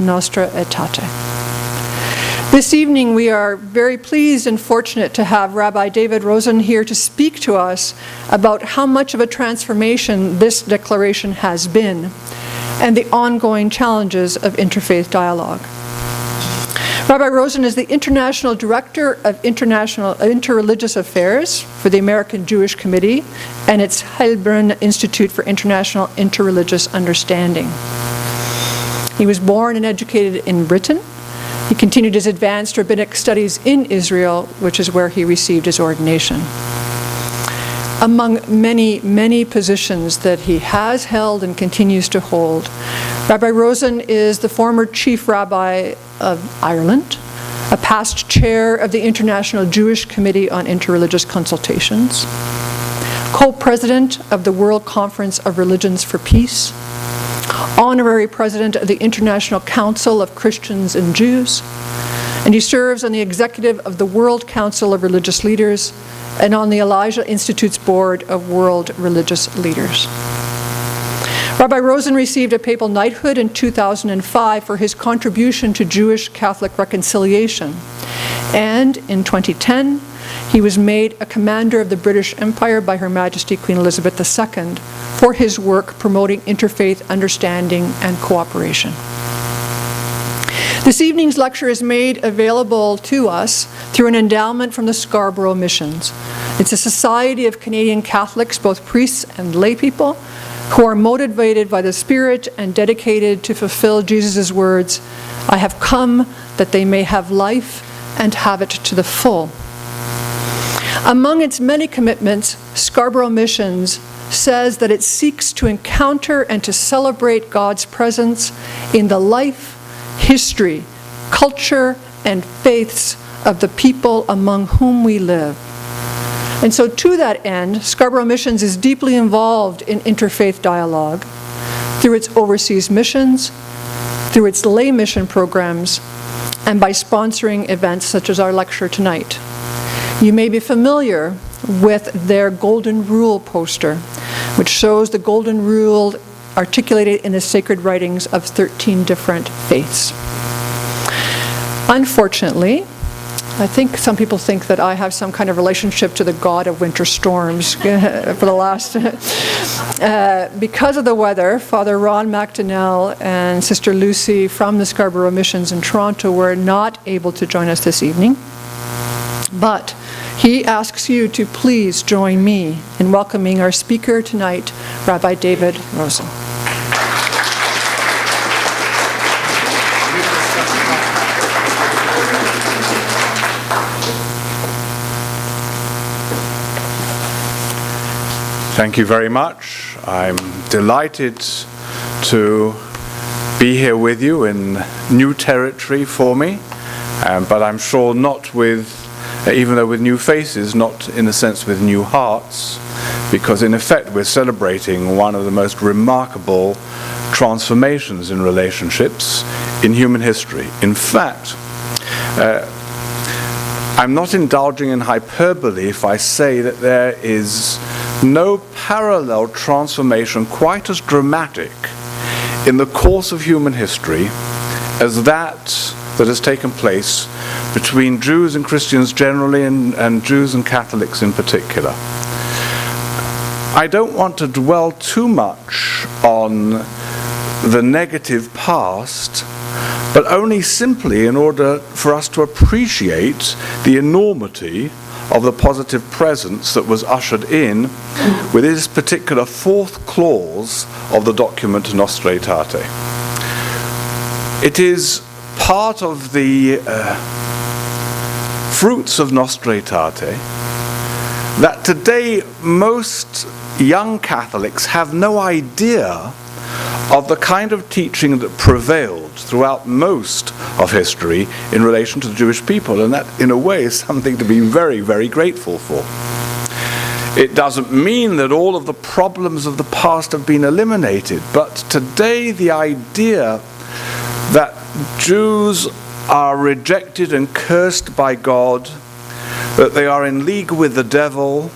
Nostra Aetate. This evening we are very pleased and fortunate to have Rabbi David Rosen here to speak to us about how much of a transformation this declaration has been and the ongoing challenges of interfaith dialogue. Rabbi Rosen is the International Director of Interreligious Affairs for the American Jewish Committee and its Heilbronn Institute for International Interreligious Understanding. He was born and educated in Britain. He continued his advanced rabbinic studies in Israel, which is where he received his ordination. Among many, many positions that he has held and continues to hold, Rabbi Rosen is the former Chief Rabbi of Ireland, a past chair of the International Jewish Committee on Interreligious Consultations, co-president of the World Conference of Religions for Peace, honorary president of the International Council of Christians and Jews, and he serves on the executive of the World Council of Religious Leaders and on the Elijah Institute's board of World Religious Leaders. Rabbi Rosen received a papal knighthood in 2005 for his contribution to Jewish-Catholic reconciliation, and in 2010 he was made a commander of the British Empire by Her Majesty Queen Elizabeth II for his work promoting interfaith understanding and cooperation. This evening's lecture is made available to us through an endowment from the Scarborough Missions. It's a society of Canadian Catholics, both priests and lay people, who are motivated by the Spirit and dedicated to fulfill Jesus' words, "I have come that they may have life and have it to the full." Among its many commitments, Scarborough Missions says that it seeks to encounter and to celebrate God's presence in the life, history, culture, and faiths of the people among whom we live. And so to that end, Scarborough Missions is deeply involved in interfaith dialogue through its overseas missions, through its lay mission programs, and by sponsoring events such as our lecture tonight. You may be familiar with their Golden Rule poster, which shows the Golden Rule articulated in the sacred writings of 13 different faiths. Unfortunately, I think some people think that I have some kind of relationship to the god of winter storms for the last... because of the weather, Father Ron McDonnell and Sister Lucy from the Scarborough Missions in Toronto were not able to join us this evening. But he asks you to please join me in welcoming our speaker tonight, Rabbi David Rosen. Thank you very much. I'm delighted to be here with you in new territory for me, but I'm sure not with, even though with new faces, not in a sense with new hearts, because in effect we're celebrating one of the most remarkable transformations in relationships in human history. In fact, I'm not indulging in hyperbole if I say that there is no parallel transformation quite as dramatic in the course of human history as that has taken place between Jews and Christians generally and Jews and Catholics in particular. I don't want to dwell too much on the negative past, but only simply in order for us to appreciate the enormity of the positive presence that was ushered in with this particular fourth clause of the document Nostra Aetate. It is part of the fruits of Nostra Aetate that today most young Catholics have no idea of the kind of teaching that prevailed throughout most of history in relation to the Jewish people, and that in a way is something to be very, very grateful for. It doesn't mean that all of the problems of the past have been eliminated, but today the idea that Jews are rejected and cursed by God, that they are in league with the devil,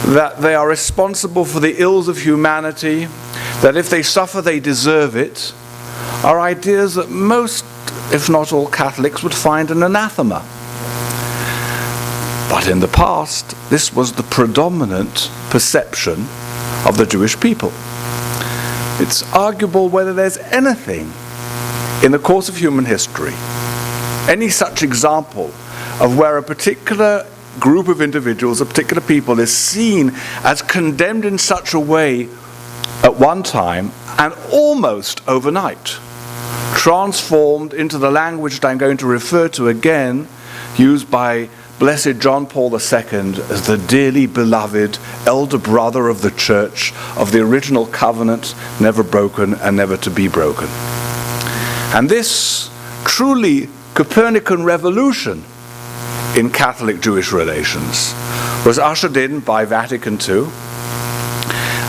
that they are responsible for the ills of humanity, that if they suffer they deserve it, are ideas that most, if not all, Catholics would find an anathema. But in the past, this was the predominant perception of the Jewish people. It's arguable whether there's anything in the course of human history, any such example of where a particular group of individuals, a particular people, is seen as condemned in such a way at one time and almost overnight transformed into the language that I'm going to refer to again, used by Blessed John Paul II as the dearly beloved elder brother of the Church, of the original covenant, never broken and never to be broken. And this truly Copernican revolution in Catholic-Jewish relations was ushered in by Vatican II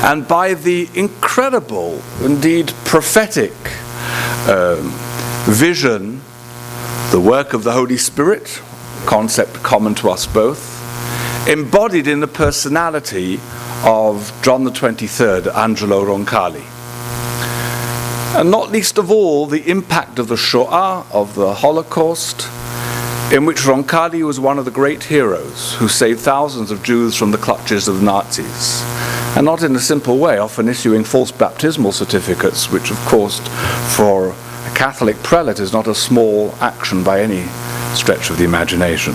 and by the incredible, indeed prophetic vision, the work of the Holy Spirit, concept common to us both, embodied in the personality of John the 23rd, Angelo Roncalli. And not least of all, the impact of the Shoah, of the Holocaust, in which Roncalli was one of the great heroes who saved thousands of Jews from the clutches of the Nazis. And not in a simple way, often issuing false baptismal certificates, which of course for a Catholic prelate is not a small action by any stretch of the imagination.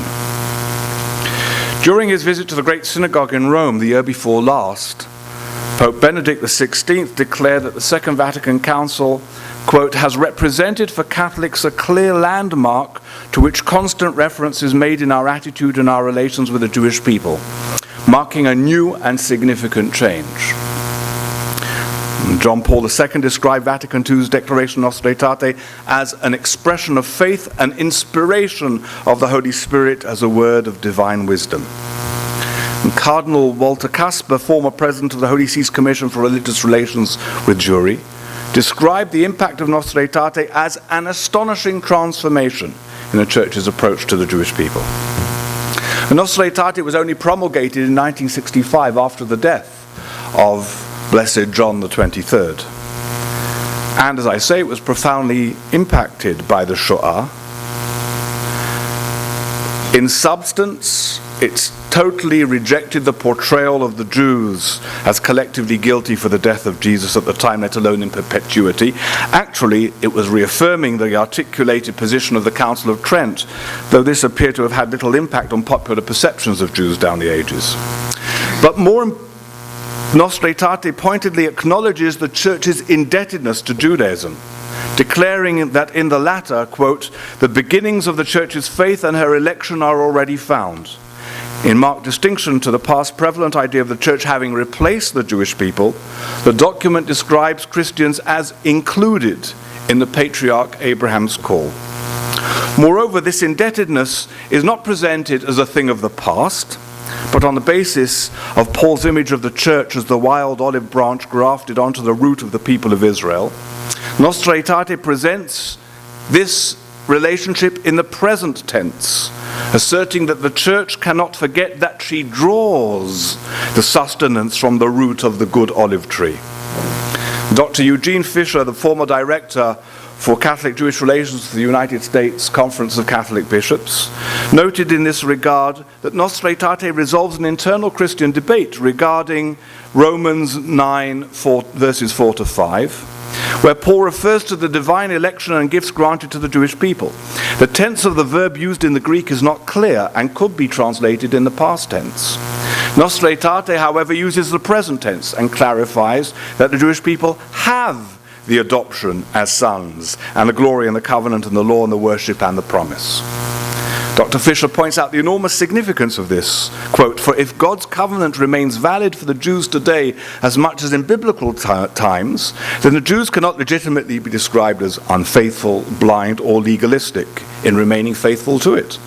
During his visit to the Great Synagogue in Rome the year before last, Pope Benedict XVI declared that the Second Vatican Council, quote, has represented for Catholics a clear landmark to which constant reference is made in our attitude and our relations with the Jewish people, marking a new and significant change. John Paul II described Vatican II's Declaration Nostra Aetate as an expression of faith and inspiration of the Holy Spirit as a word of divine wisdom. And Cardinal Walter Kasper, former president of the Holy See's Commission for Religious Relations with Jewry, described the impact of Nostra Aetate as an astonishing transformation in the Church's approach to the Jewish people. The Nostra Aetate was only promulgated in 1965 after the death of Blessed John the 23rd. And as I say, it was profoundly impacted by the Shoah. In substance, it totally rejected the portrayal of the Jews as collectively guilty for the death of Jesus at the time, let alone in perpetuity. Actually, it was reaffirming the articulated position of the Council of Trent, though this appeared to have had little impact on popular perceptions of Jews down the ages. But more Nostra Aetate pointedly acknowledges the Church's indebtedness to Judaism, declaring that in the latter, quote, the beginnings of the Church's faith and her election are already found. In marked distinction to the past prevalent idea of the Church having replaced the Jewish people, the document describes Christians as included in the patriarch Abraham's call. Moreover, this indebtedness is not presented as a thing of the past, but on the basis of Paul's image of the Church as the wild olive branch grafted onto the root of the people of Israel. Nostra Aetate presents this relationship in the present tense, asserting that the Church cannot forget that she draws the sustenance from the root of the good olive tree. Dr. Eugene Fisher, the former director for Catholic-Jewish Relations to the United States Conference of Catholic Bishops, noted in this regard that Nostra Aetate resolves an internal Christian debate regarding Romans 9, verses 4 to 5, where Paul refers to the divine election and gifts granted to the Jewish people. The tense of the verb used in the Greek is not clear and could be translated in the past tense. Nostra Aetate, however, uses the present tense and clarifies that the Jewish people have the adoption as sons, and the glory and the covenant and the law and the worship and the promise. Dr. Fisher points out the enormous significance of this, quote, for if God's covenant remains valid for the Jews today as much as in biblical times, then the Jews cannot legitimately be described as unfaithful, blind, or legalistic in remaining faithful to it.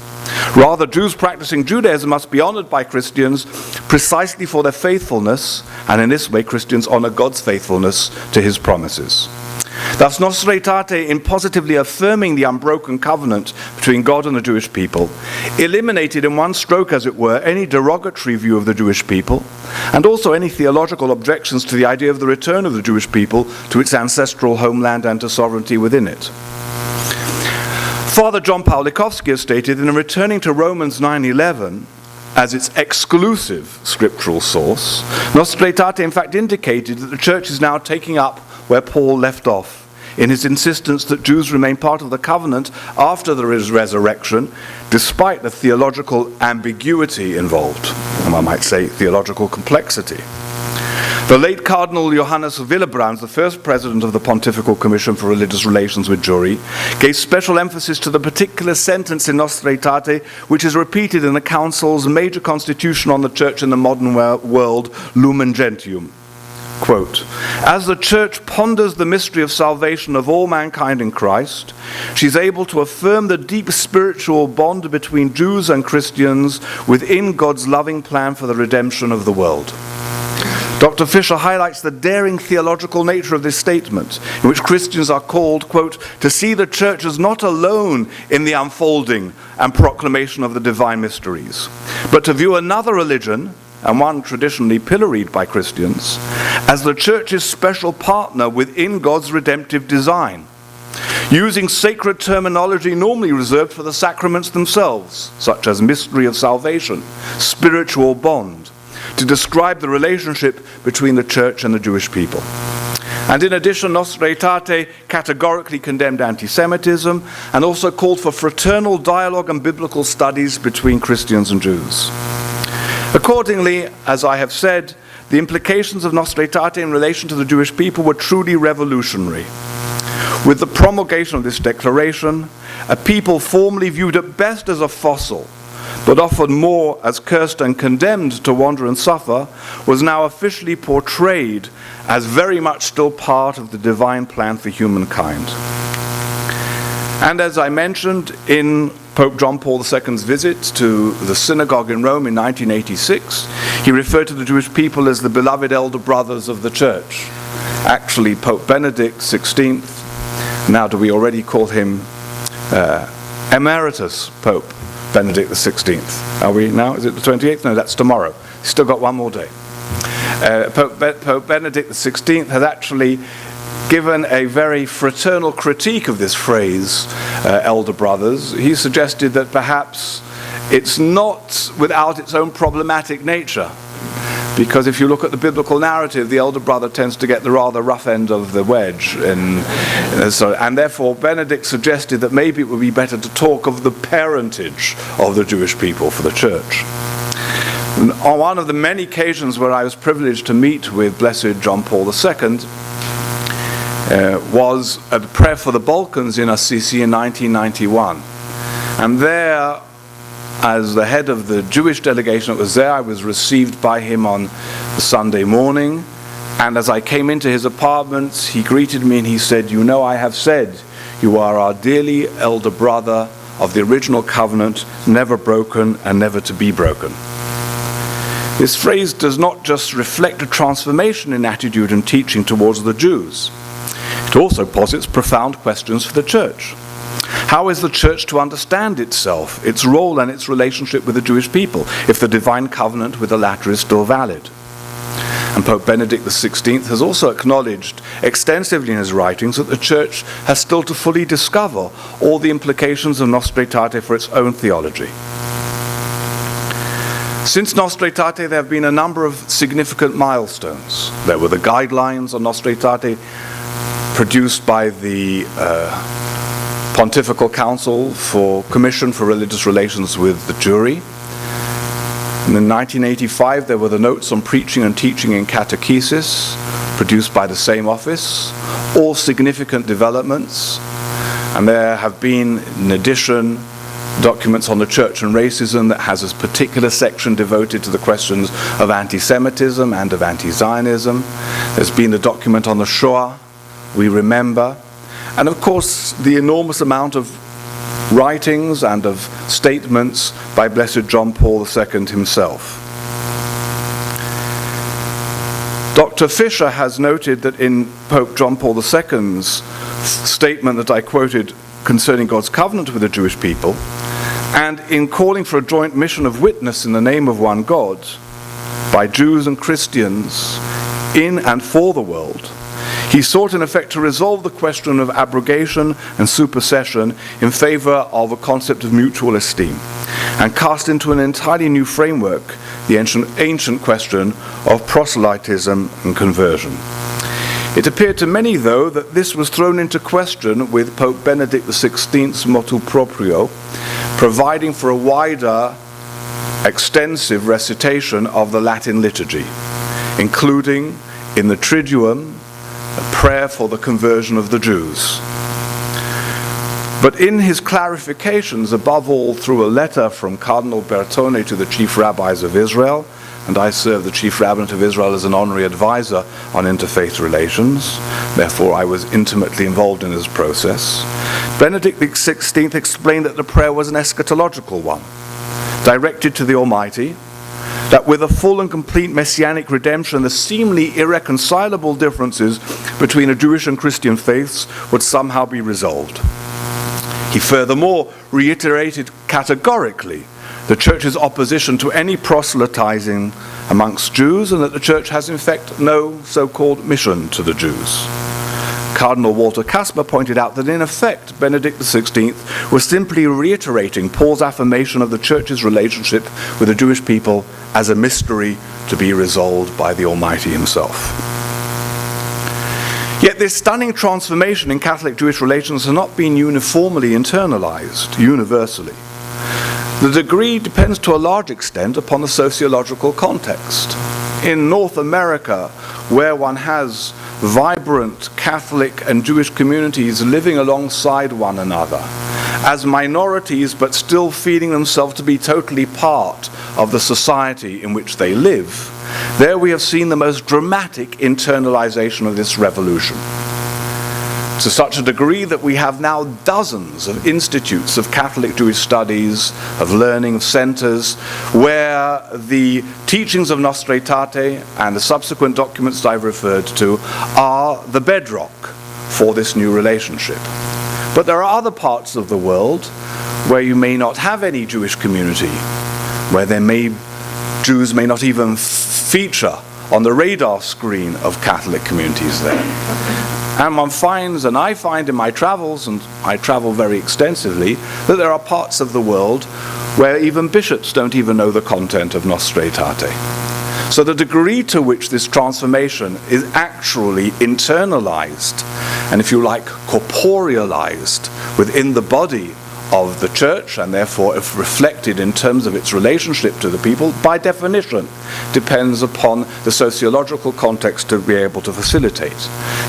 Rather, Jews practicing Judaism must be honored by Christians precisely for their faithfulness, and in this way Christians honor God's faithfulness to his promises. Thus, Nostra Aetate, in positively affirming the unbroken covenant between God and the Jewish people, eliminated in one stroke, as it were, any derogatory view of the Jewish people, and also any theological objections to the idea of the return of the Jewish people to its ancestral homeland and to sovereignty within it. Father John Paul Likovsky has stated that in returning to Romans 9:11 as its exclusive scriptural source, Nostra Aetate in fact indicated that the Church is now taking up where Paul left off, in his insistence that Jews remain part of the covenant after the resurrection, despite the theological ambiguity involved, and I might say theological complexity. The late Cardinal Johannes Willebrands, the first president of the Pontifical Commission for Religious Relations with Jewry, gave special emphasis to the particular sentence in Nostra Aetate, which is repeated in the Council's major constitution on the Church in the modern world, Lumen Gentium. Quote, "As the Church ponders the mystery of salvation of all mankind in Christ, she is able to affirm the deep spiritual bond between Jews and Christians within God's loving plan for the redemption of the world." Dr. Fisher highlights the daring theological nature of this statement, in which Christians are called, quote, "to see the Church as not alone in the unfolding and proclamation of the divine mysteries, but to view another religion, and one traditionally pilloried by Christians, as the Church's special partner within God's redemptive design, using sacred terminology normally reserved for the sacraments themselves, such as mystery of salvation, spiritual bond, to describe the relationship between the Church and the Jewish people. And in addition, Nostra Aetate categorically condemned anti-Semitism and also called for fraternal dialogue and biblical studies between Christians and Jews. Accordingly, as I have said, the implications of Nostra Aetate in relation to the Jewish people were truly revolutionary. With the promulgation of this declaration, a people formerly viewed at best as a fossil, but often more as cursed and condemned to wander and suffer, was now officially portrayed as very much still part of the divine plan for humankind. And as I mentioned, in Pope John Paul II's visit to the synagogue in Rome in 1986, he referred to the Jewish people as the beloved elder brothers of the Church. Actually, Pope Benedict XVI, now do we already call him Emeritus Pope Benedict XVI? Are we now? Is it the 28th? No, that's tomorrow. Still got one more day. Pope Benedict XVI has actually given a very fraternal critique of this phrase, elder brothers. He suggested that perhaps it's not without its own problematic nature, because if you look at the biblical narrative, the elder brother tends to get the rather rough end of the wedge, and therefore Benedict suggested that maybe it would be better to talk of the parentage of the Jewish people for the Church. On one of the many occasions where I was privileged to meet with Blessed John Paul II, was a prayer for the Balkans in Assisi in 1991. And there, as the head of the Jewish delegation that was there, I was received by him on the Sunday morning. And as I came into his apartments, he greeted me and he said, "You know, I have said, you are our dearly elder brother of the original covenant, never broken and never to be broken." This phrase does not just reflect a transformation in attitude and teaching towards the Jews. It also posits profound questions for the Church. How is the Church to understand itself, its role and its relationship with the Jewish people, if the divine covenant with the latter is still valid? And Pope Benedict XVI has also acknowledged extensively in his writings that the Church has still to fully discover all the implications of Nostra Aetate for its own theology. Since Nostra Aetate, there have been a number of significant milestones. There were the guidelines on Nostra Aetate produced by the Pontifical Council for Commission for Religious Relations with the Jewry. And in 1985, there were the Notes on Preaching and Teaching in Catechesis, produced by the same office. All significant developments. And there have been, in addition, documents on the Church and racism that has a particular section devoted to the questions of anti-Semitism and of anti-Zionism. There's been a document on the Shoah, we remember, and of course the enormous amount of writings and of statements by Blessed John Paul II himself. Dr. Fisher has noted that in Pope John Paul II's statement that I quoted concerning God's covenant with the Jewish people, and in calling for a joint mission of witness in the name of one God by Jews and Christians in and for the world, he sought in effect to resolve the question of abrogation and supersession in favor of a concept of mutual esteem, and cast into an entirely new framework the ancient question of proselytism and conversion. It appeared to many, though, that this was thrown into question with Pope Benedict XVI's motu proprio, providing for a wider, extensive recitation of the Latin liturgy, including in the Triduum, a prayer for the conversion of the Jews. But in his clarifications, above all through a letter from Cardinal Bertone to the chief rabbis of Israel, and I serve the chief rabbinate of Israel as an honorary advisor on interfaith relations, therefore I was intimately involved in this process, Benedict XVI explained that the prayer was an eschatological one, directed to the Almighty, that with a full and complete messianic redemption, the seemingly irreconcilable differences between a Jewish and Christian faiths would somehow be resolved. He furthermore reiterated categorically the Church's opposition to any proselytizing amongst Jews, and that the Church has in fact no so-called mission to the Jews. Cardinal Walter Kasper pointed out that in effect Benedict XVI was simply reiterating Paul's affirmation of the Church's relationship with the Jewish people as a mystery to be resolved by the Almighty himself. Yet this stunning transformation in Catholic-Jewish relations has not been uniformly internalized, universally. The degree depends to a large extent upon the sociological context. In North America, where one has vibrant Catholic and Jewish communities living alongside one another, as minorities but still feeling themselves to be totally part of the society in which they live, there we have seen the most dramatic internalization of this revolution. To such a degree that we have now dozens of institutes of Catholic Jewish studies, of learning, of centers, where the teachings of Nostra Aetate and the subsequent documents I've referred to are the bedrock for this new relationship. But there are other parts of the world where you may not have any Jewish community, where Jews may not even feature on the radar screen of Catholic communities there. And one finds, and I find in my travels, and I travel very extensively, that there are parts of the world where even bishops don't even know the content of Nostra Aetate. So the degree to which this transformation is actually internalized, and if you like, corporealized within the body of the Church, and therefore if reflected in terms of its relationship to the people, by definition depends upon the sociological context to be able to facilitate.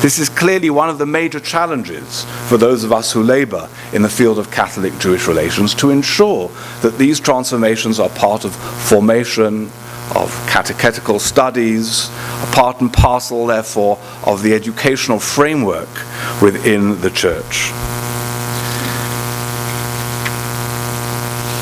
This is clearly one of the major challenges for those of us who labor in the field of Catholic-Jewish relations, to ensure that these transformations are part of formation, of catechetical studies, a part and parcel, therefore, of the educational framework within the Church.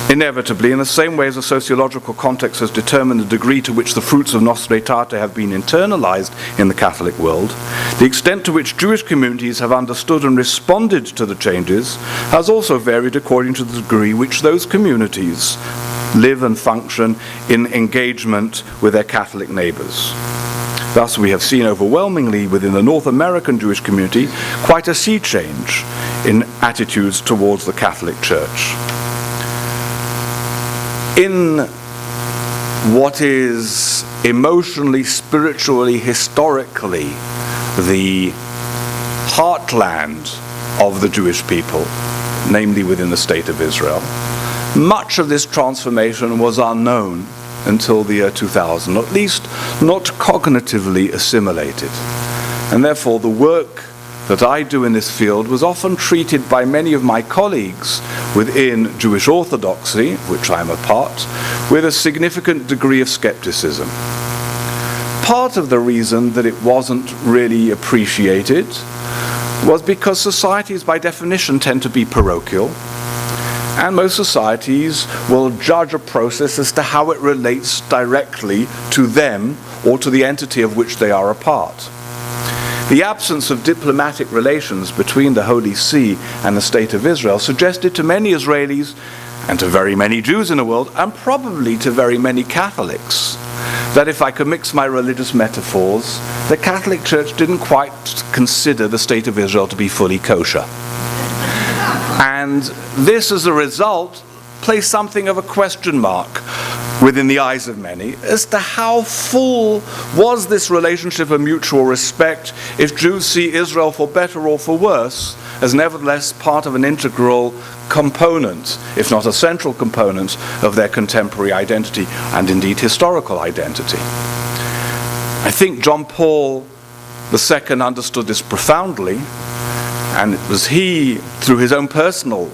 Inevitably, in the same way as the sociological context has determined the degree to which the fruits of Nostra Aetate have been internalized in the Catholic world, the extent to which Jewish communities have understood and responded to the changes has also varied according to the degree which those communities live and function in engagement with their Catholic neighbors. Thus, we have seen overwhelmingly within the North American Jewish community quite a sea change in attitudes towards the Catholic Church. In what is emotionally, spiritually, historically the heartland of the Jewish people, namely within the State of Israel, much of this transformation was unknown until the year 2000, at least not cognitively assimilated. And therefore the work that I do in this field was often treated by many of my colleagues within Jewish Orthodoxy, of which I am a part, with a significant degree of skepticism. Part of the reason that it wasn't really appreciated was because societies by definition tend to be parochial, and most societies will judge a process as to how it relates directly to them or to the entity of which they are a part. The absence of diplomatic relations between the Holy See and the State of Israel suggested to many Israelis and to very many Jews in the world, and probably to very many Catholics, that if I could mix my religious metaphors, the Catholic Church didn't quite consider the State of Israel to be fully kosher. And this, as a result, placed something of a question mark within the eyes of many as to how full was this relationship of mutual respect if Jews see Israel, for better or for worse, as nevertheless part of an integral component, if not a central component, of their contemporary identity and indeed historical identity. I think John Paul II understood this profoundly, and it was he, through his own personal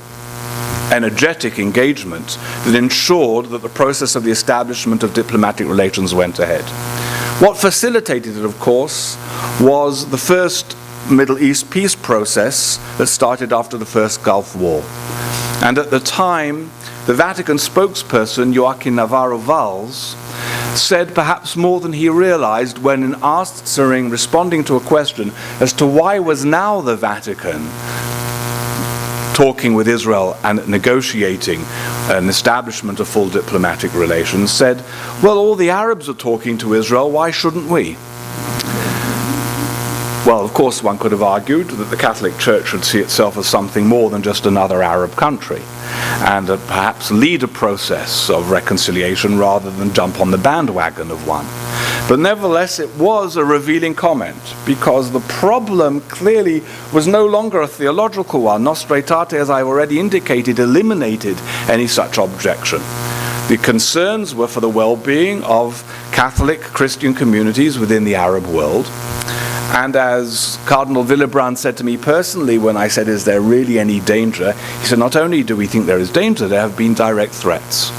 energetic engagement, that ensured that the process of the establishment of diplomatic relations went ahead. What facilitated it, of course, was the first Middle East peace process that started after the First Gulf War. And at the time, the Vatican spokesperson, Joachim Navarro-Valls, said perhaps more than he realized when answering, responding to a question as to why was now the Vatican talking with Israel and negotiating an establishment of full diplomatic relations, said, well, all the Arabs are talking to Israel, why shouldn't we? Well, of course, one could have argued that the Catholic Church should see itself as something more than just another Arab country, and perhaps lead a process of reconciliation rather than jump on the bandwagon of one. But nevertheless, it was a revealing comment, because the problem clearly was no longer a theological one. Nostra Aetate, as I've already indicated, eliminated any such objection. The concerns were for the well-being of Catholic Christian communities within the Arab world. And as Cardinal Willebrand said to me personally when I said, is there really any danger? He said, not only do we think there is danger, there have been direct threats.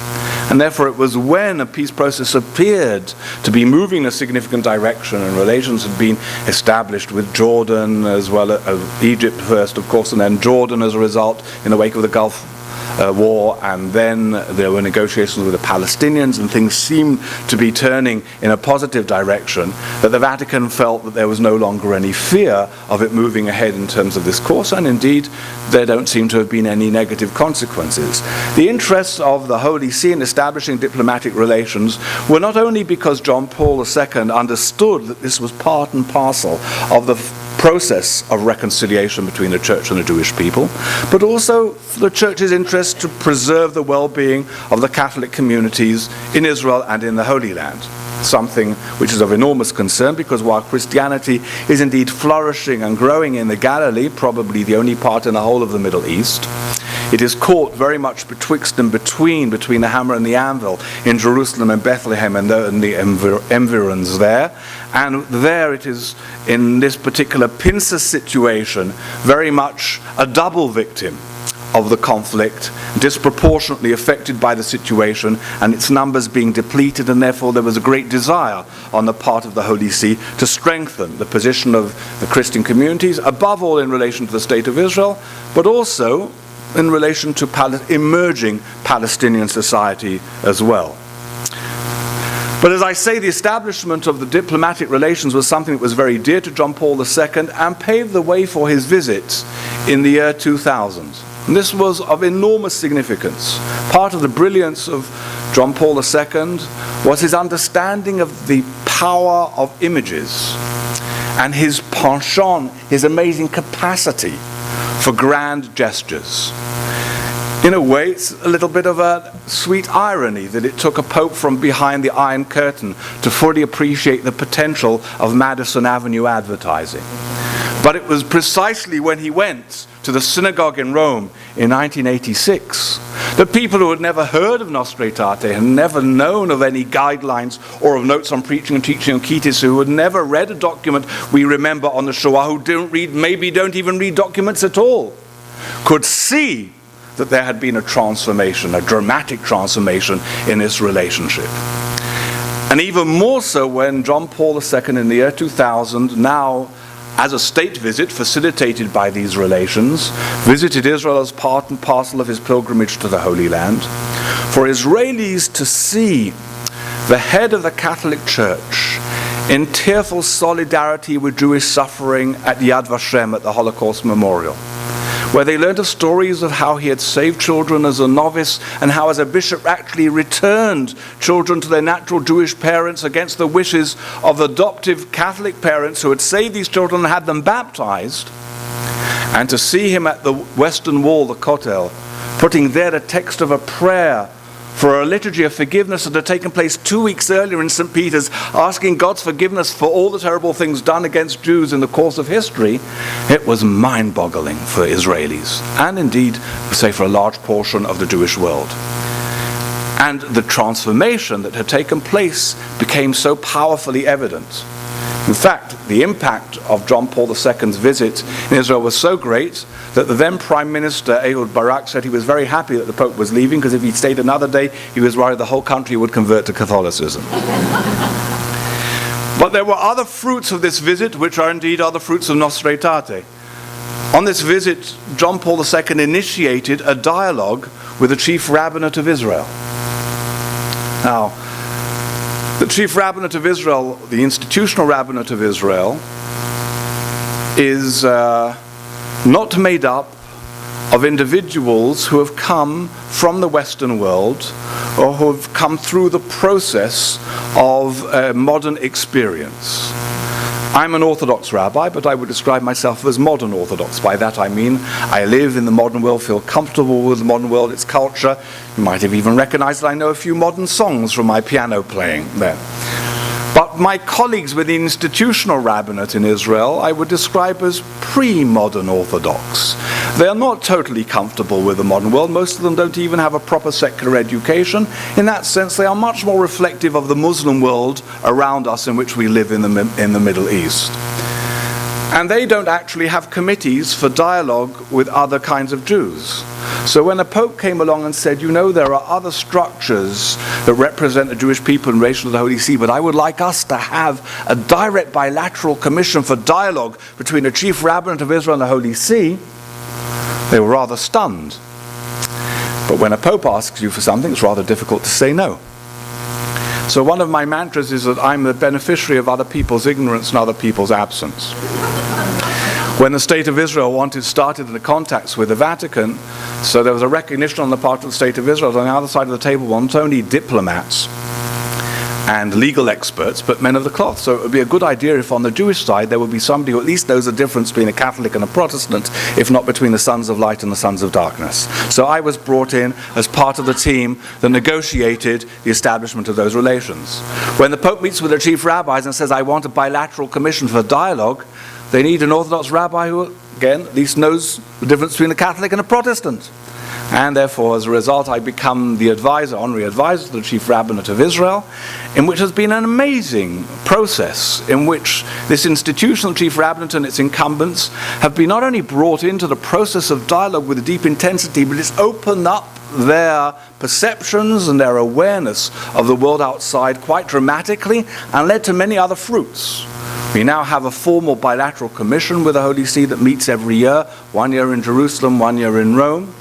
And therefore it was when a peace process appeared to be moving in a significant direction and relations had been established with Jordan as well as Egypt first, of course, and then Jordan as a result in the wake of the Gulf War, and then there were negotiations with the Palestinians and things seemed to be turning in a positive direction, that the Vatican felt that there was no longer any fear of it moving ahead in terms of this course, and indeed there don't seem to have been any negative consequences. The interests of the Holy See in establishing diplomatic relations were not only because John Paul II understood that this was part and parcel of the process of reconciliation between the Church and the Jewish people, but also for the Church's interest to preserve the well-being of the Catholic communities in Israel and in the Holy Land. Something which is of enormous concern, because while Christianity is indeed flourishing and growing in the Galilee, probably the only part in the whole of the Middle East, it is caught very much betwixt and between the hammer and the anvil in Jerusalem and Bethlehem and the environs there. And there it is, in this particular pincer situation, very much a double victim of the conflict, disproportionately affected by the situation and its numbers being depleted, and therefore there was a great desire on the part of the Holy See to strengthen the position of the Christian communities, above all in relation to the State of Israel, but also in relation to emerging Palestinian society as well. But as I say, the establishment of the diplomatic relations was something that was very dear to John Paul II and paved the way for his visit in the year 2000. And this was of enormous significance. Part of the brilliance of John Paul II was his understanding of the power of images and his penchant, his amazing capacity for grand gestures. In a way, it's a little bit of a sweet irony that it took a pope from behind the Iron Curtain to fully appreciate the potential of Madison Avenue advertising. But it was precisely when he went to the synagogue in Rome in 1986 that people who had never heard of Nostra Aetate, had never known of any guidelines or of notes on preaching and teaching on Ketis, who had never read a document we remember on the Shoah, who don't even read documents at all, could see that there had been a transformation, a dramatic transformation in this relationship. And even more so when John Paul II in the year 2000, now as a state visit facilitated by these relations, visited Israel as part and parcel of his pilgrimage to the Holy Land. For Israelis to see the head of the Catholic Church in tearful solidarity with Jewish suffering at Yad Vashem at the Holocaust Memorial, where they learned of stories of how he had saved children as a novice and how as a bishop actually returned children to their natural Jewish parents against the wishes of adoptive Catholic parents who had saved these children and had them baptized. And to see him at the Western Wall, the Kotel, putting there the text of a prayer for a liturgy of forgiveness that had taken place 2 weeks earlier in St. Peter's, asking God's forgiveness for all the terrible things done against Jews in the course of history, it was mind-boggling for Israelis, and indeed, say, for a large portion of the Jewish world. And the transformation that had taken place became so powerfully evident. In fact, the impact of John Paul II's visit in Israel was so great that the then Prime Minister, Ehud Barak, said he was very happy that the Pope was leaving, because if he stayed another day, he was worried the whole country would convert to Catholicism. But there were other fruits of this visit, which are indeed other fruits of Nostra Aetate. On this visit, John Paul II initiated a dialogue with the Chief Rabbinate of Israel. Now, the Chief Rabbinate of Israel, the institutional Rabbinate of Israel, is not made up of individuals who have come from the Western world or who have come through the process of modern experience. I'm an Orthodox rabbi, but I would describe myself as modern Orthodox. By that I mean I live in the modern world, feel comfortable with the modern world, its culture. You might have even recognized that I know a few modern songs from my piano playing there. But my colleagues with the institutional rabbinate in Israel, I would describe as pre-modern Orthodox. They are not totally comfortable with the modern world. Most of them don't even have a proper secular education. In that sense, they are much more reflective of the Muslim world around us in which we live in the Middle East. And they don't actually have committees for dialogue with other kinds of Jews. So when a Pope came along and said, you know, there are other structures that represent the Jewish people in relation to the Holy See, but I would like us to have a direct bilateral commission for dialogue between the Chief Rabbinate of Israel and the Holy See, they were rather stunned. But when a Pope asks you for something, it's rather difficult to say no. So one of my mantras is that I'm the beneficiary of other people's ignorance and other people's absence. When the State of Israel started the contacts with the Vatican, so there was a recognition on the part of the State of Israel on the other side of the table were not only diplomats and legal experts, but men of the cloth. So it would be a good idea if on the Jewish side there would be somebody who at least knows the difference between a Catholic and a Protestant, if not between the sons of light and the sons of darkness. So I was brought in as part of the team that negotiated the establishment of those relations. When the Pope meets with the chief rabbis and says, I want a bilateral commission for dialogue, they need an Orthodox rabbi who, again, at least knows the difference between a Catholic and a Protestant. And therefore, as a result, I become the advisor, honorary advisor to the Chief Rabbinate of Israel, in which has been an amazing process in which this institutional Chief Rabbinate and its incumbents have been not only brought into the process of dialogue with a deep intensity, but it's opened up their perceptions and their awareness of the world outside quite dramatically and led to many other fruits. We now have a formal bilateral commission with the Holy See that meets every year, 1 year in Jerusalem, 1 year in Rome.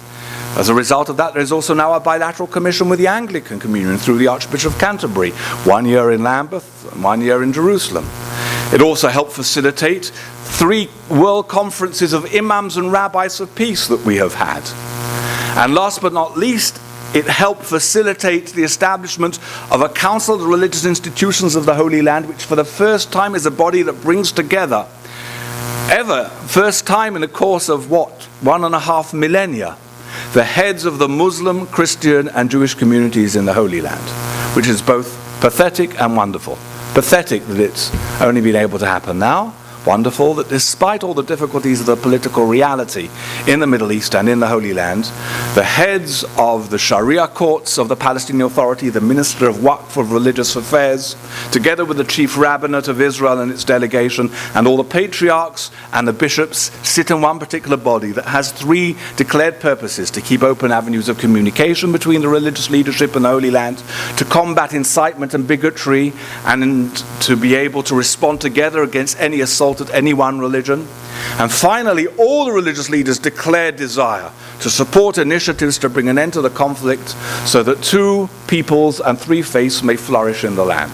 As a result of that, there is also now a bilateral commission with the Anglican Communion through the Archbishop of Canterbury, 1 year in Lambeth and 1 year in Jerusalem. It also helped facilitate 3 world conferences of imams and rabbis of peace that we have had. And last but not least, it helped facilitate the establishment of a Council of the Religious Institutions of the Holy Land, which for the first time is a body that brings together, first time in the course of 1.5 millennia, the heads of the Muslim, Christian, and Jewish communities in the Holy Land, which is both pathetic and wonderful. Pathetic that it's only been able to happen now. Wonderful that despite all the difficulties of the political reality in the Middle East and in the Holy Land, the heads of the Sharia courts of the Palestinian Authority, the Minister of Waqf of Religious Affairs, together with the Chief Rabbinate of Israel and its delegation, and all the patriarchs and the bishops sit in one particular body that has 3 declared purposes: to keep open avenues of communication between the religious leadership and the Holy Land, to combat incitement and bigotry, and to be able to respond together against any assault at any one religion. And finally, all the religious leaders declared desire to support initiatives to bring an end to the conflict so that 2 peoples and 3 faiths may flourish in the land.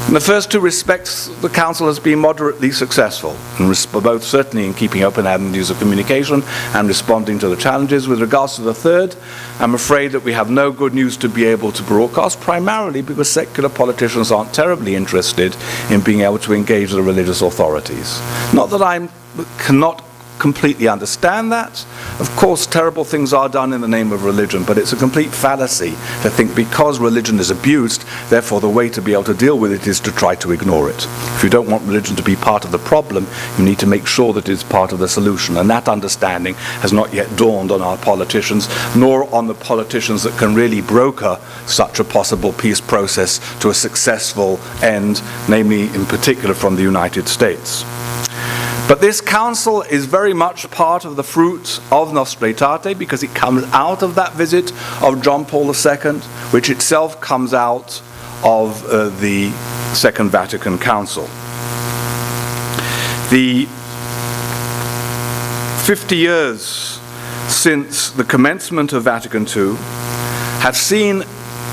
In the first two respects, the Council has been moderately successful, both certainly in keeping open avenues of communication and responding to the challenges. With regards to the third, I'm afraid that we have no good news to be able to broadcast, primarily because secular politicians aren't terribly interested in being able to engage the religious authorities. Not that I cannot completely understand that. Of course, terrible things are done in the name of religion, but it's a complete fallacy to think because religion is abused, therefore the way to be able to deal with it is to try to ignore it. If you don't want religion to be part of the problem, you need to make sure that it's part of the solution, and that understanding has not yet dawned on our politicians, nor on the politicians that can really broker such a possible peace process to a successful end, namely in particular from the United States. But this council is very much part of the fruit of Nostra Aetate because it comes out of that visit of John Paul II, which itself comes out of the Second Vatican Council. The 50 years since the commencement of Vatican II have seen,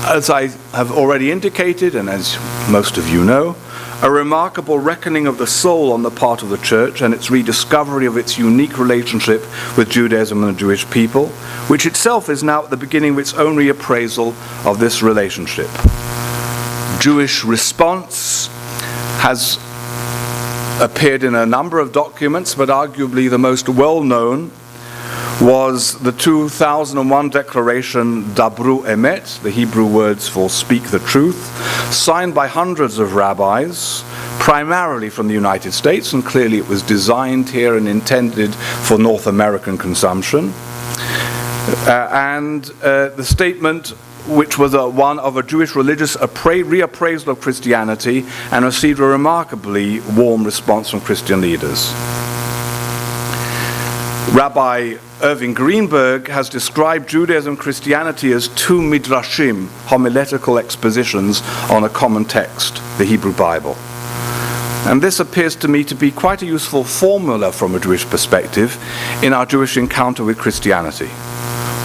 as I have already indicated, and as most of you know, a remarkable reckoning of the soul on the part of the Church and its rediscovery of its unique relationship with Judaism and the Jewish people, which itself is now at the beginning of its own reappraisal of this relationship. Jewish response has appeared in a number of documents, but arguably the most well-known was the 2001 declaration Dabru Emet, the Hebrew words for speak the truth, signed by hundreds of rabbis, primarily from the United States, and clearly it was designed here and intended for North American consumption. The statement, which was one of a Jewish religious reappraisal of Christianity, and received a remarkably warm response from Christian leaders. Rabbi Irving Greenberg has described Judaism and Christianity as two midrashim, homiletical expositions on a common text, the Hebrew Bible. And this appears to me to be quite a useful formula from a Jewish perspective in our Jewish encounter with Christianity.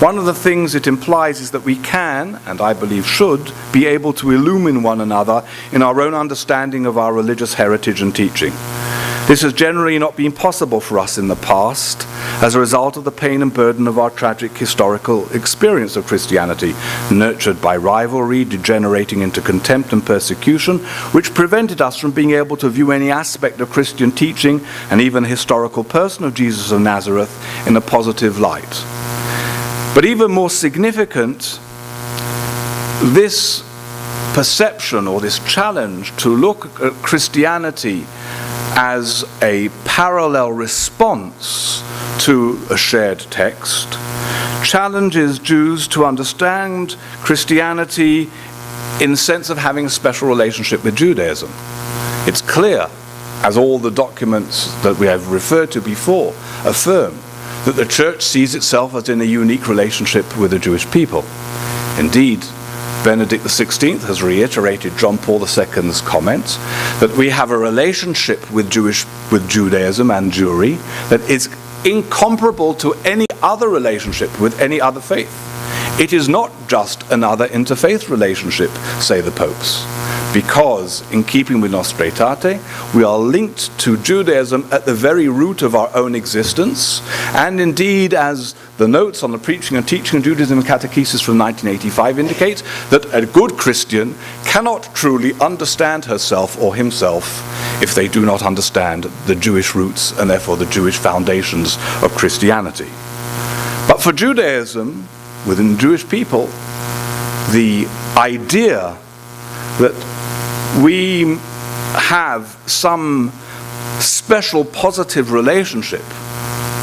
One of the things it implies is that we can, and I believe should, be able to illumine one another in our own understanding of our religious heritage and teaching. This has generally not been possible for us in the past as a result of the pain and burden of our tragic historical experience of Christianity, nurtured by rivalry, degenerating into contempt and persecution, which prevented us from being able to view any aspect of Christian teaching and even the historical person of Jesus of Nazareth in a positive light. But even more significant, this perception or this challenge to look at Christianity as a parallel response to a shared text challenges Jews to understand Christianity in the sense of having a special relationship with Judaism. It's clear, as all the documents that we have referred to before affirm, that the Church sees itself as in a unique relationship with the Jewish people. Indeed, Benedict XVI has reiterated John Paul II's comments that we have a relationship with Judaism and Jewry that is incomparable to any other relationship with any other faith. It is not just another interfaith relationship, say the popes, because in keeping with Nostra Aetate, we are linked to Judaism at the very root of our own existence, and indeed, as the notes on the preaching and teaching of Judaism and catechesis from 1985 indicate, that a good Christian cannot truly understand herself or himself if they do not understand the Jewish roots and therefore the Jewish foundations of Christianity. But for Judaism, within the Jewish people, the idea that we have some special positive relationship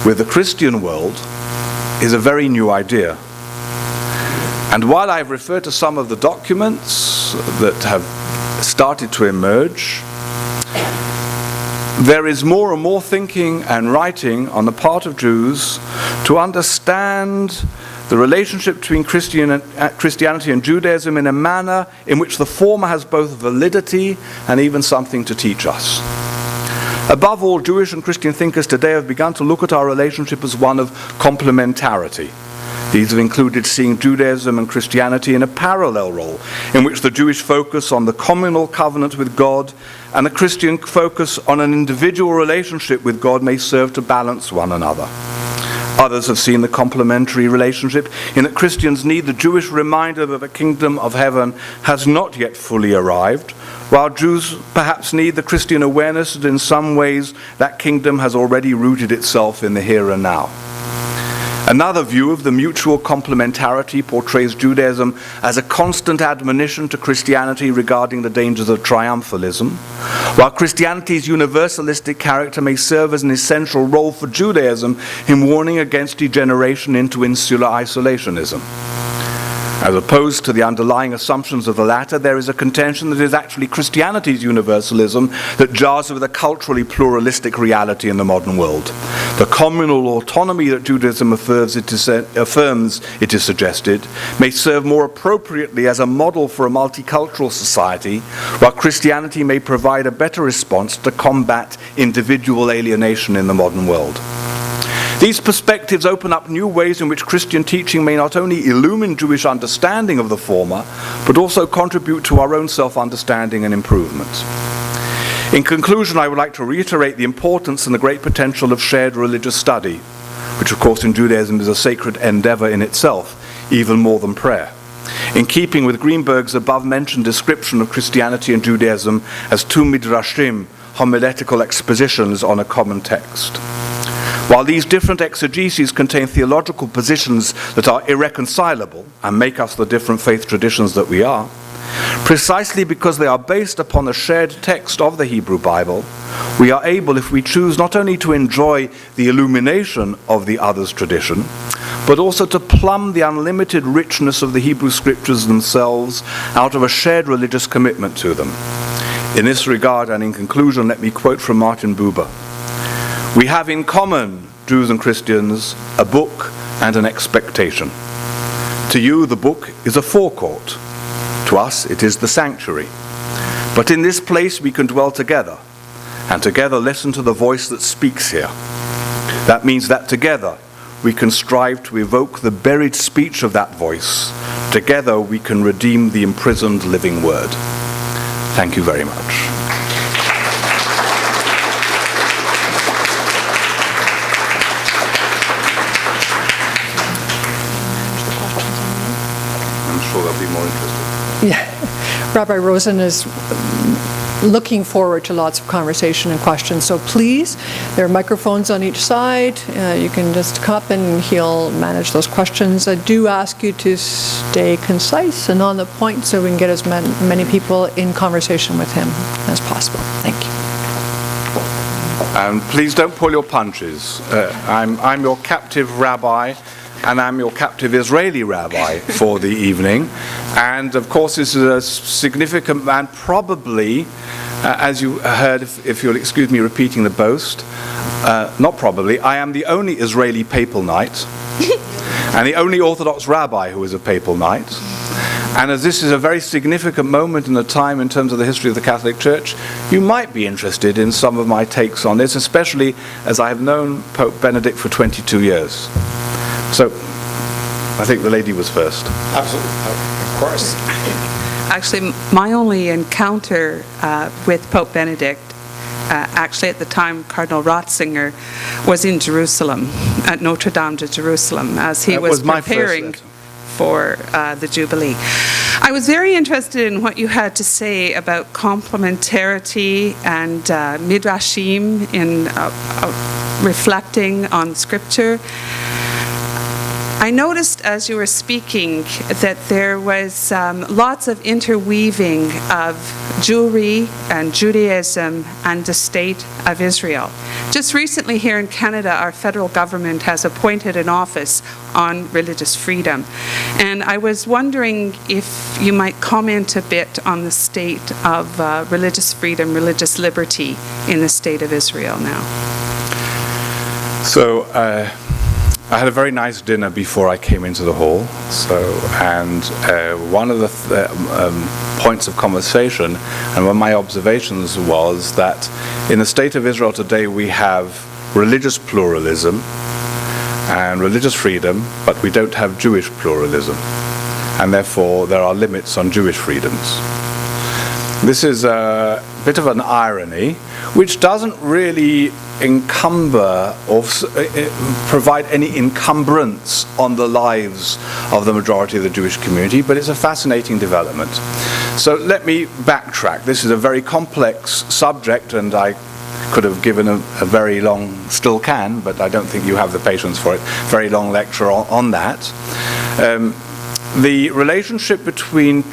with the Christian world is a very new idea. And while I've referred to some of the documents that have started to emerge, there is more and more thinking and writing on the part of Jews to understand the relationship between Christianity and Judaism in a manner in which the former has both validity and even something to teach us. Above all, Jewish and Christian thinkers today have begun to look at our relationship as one of complementarity. These have included seeing Judaism and Christianity in a parallel role, in which the Jewish focus on the communal covenant with God and the Christian focus on an individual relationship with God may serve to balance one another. Others have seen the complementary relationship in that Christians need the Jewish reminder that the kingdom of heaven has not yet fully arrived, while Jews perhaps need the Christian awareness that in some ways that kingdom has already rooted itself in the here and now. Another view of the mutual complementarity portrays Judaism as a constant admonition to Christianity regarding the dangers of triumphalism, while Christianity's universalistic character may serve as an essential role for Judaism in warning against degeneration into insular isolationism. As opposed to the underlying assumptions of the latter, there is a contention that it is actually Christianity's universalism that jars with a culturally pluralistic reality in the modern world. The communal autonomy that Judaism affirms, it is suggested, may serve more appropriately as a model for a multicultural society, while Christianity may provide a better response to combat individual alienation in the modern world. These perspectives open up new ways in which Christian teaching may not only illumine Jewish understanding of the former, but also contribute to our own self-understanding and improvement. In conclusion, I would like to reiterate the importance and the great potential of shared religious study, which of course in Judaism is a sacred endeavor in itself, even more than prayer. In keeping with Greenberg's above-mentioned description of Christianity and Judaism as two midrashim, homiletical expositions on a common text. While these different exegeses contain theological positions that are irreconcilable and make us the different faith traditions that we are, precisely because they are based upon the shared text of the Hebrew Bible, we are able, if we choose, not only to enjoy the illumination of the other's tradition, but also to plumb the unlimited richness of the Hebrew Scriptures themselves out of a shared religious commitment to them. In this regard, and in conclusion, let me quote from Martin Buber. We have in common, Jews and Christians, a book and an expectation. To you, the book is a forecourt. To us, it is the sanctuary. But in this place we can dwell together, and together listen to the voice that speaks here. That means that together we can strive to evoke the buried speech of that voice. Together we can redeem the imprisoned living word. Thank you very much. They'll be more interested. Yeah, Rabbi Rosen is looking forward to lots of conversation and questions. So please, there are microphones on each side. You can just come up and he'll manage those questions. I do ask you to stay concise and on the point so we can get as many people in conversation with him as possible. Thank you. And please don't pull your punches. I'm your captive rabbi, and I'm your captive Israeli rabbi for the evening. And of course this is a significant man, probably, as you heard, if you'll excuse me repeating the boast, not probably, I am the only Israeli papal knight, and the only Orthodox rabbi who is a papal knight. And as this is a very significant moment in the time in terms of the history of the Catholic Church, you might be interested in some of my takes on this, especially as I have known Pope Benedict for 22 years. So, I think the lady was first. Absolutely, of course. Actually, my only encounter with Pope Benedict, actually at the time Cardinal Ratzinger was in Jerusalem, at Notre Dame de Jerusalem, as he was preparing for the Jubilee. I was very interested in what you had to say about complementarity and midrashim in reflecting on Scripture. I noticed as you were speaking that there was lots of interweaving of Jewry and Judaism and the state of Israel. Just recently here in Canada, our federal government has appointed an office on religious freedom. And I was wondering if you might comment a bit on the state of religious freedom, religious liberty in the state of Israel now. So, I had a very nice dinner before I came into the hall. One of the points of conversation and one of my observations was that in the state of Israel today we have religious pluralism, and religious freedom, but we don't have Jewish pluralism, and therefore there are limits on Jewish freedoms. This is a bit of an irony, which doesn't really encumber or provide any encumbrance on the lives of the majority of the Jewish community, but it's a fascinating development. So let me backtrack. This is a very complex subject, and I could have given a very long, still can, but I don't think you have the patience for it, very long lecture on that. The relationship between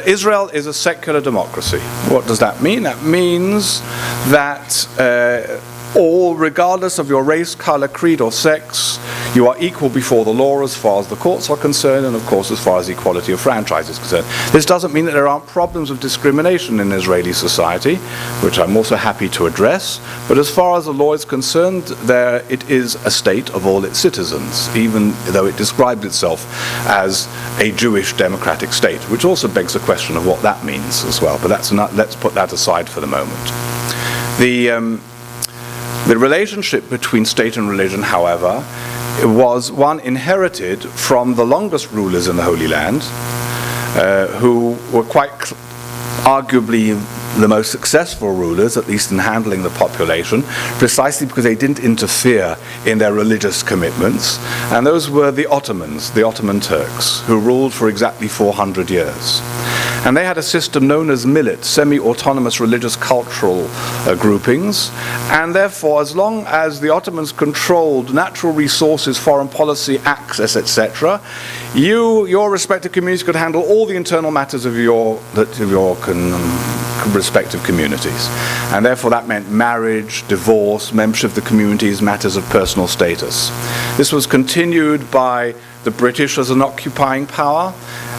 Israel is a secular democracy. What does that mean? That means that all, regardless of your race, color, creed, or sex, you are equal before the law as far as the courts are concerned, and of course as far as equality of franchise is concerned. This doesn't mean that there aren't problems of discrimination in Israeli society, which I'm also happy to address, but as far as the law is concerned, it is a state of all its citizens, even though it describes itself as a Jewish democratic state, which also begs the question of what that means as well, but let's put that aside for the moment. The relationship between state and religion, however, was one inherited from the longest rulers in the Holy Land, who were quite arguably the most successful rulers, at least in handling the population, precisely because they didn't interfere in their religious commitments. And those were the Ottomans, the Ottoman Turks, who ruled for exactly 400 years. And they had a system known as millet, semi-autonomous religious cultural groupings. And therefore, as long as the Ottomans controlled natural resources, foreign policy, access, etc., your respective communities could handle all the internal matters of your respective communities. And therefore that meant marriage, divorce, membership of the communities, matters of personal status. This was continued by the British as an occupying power.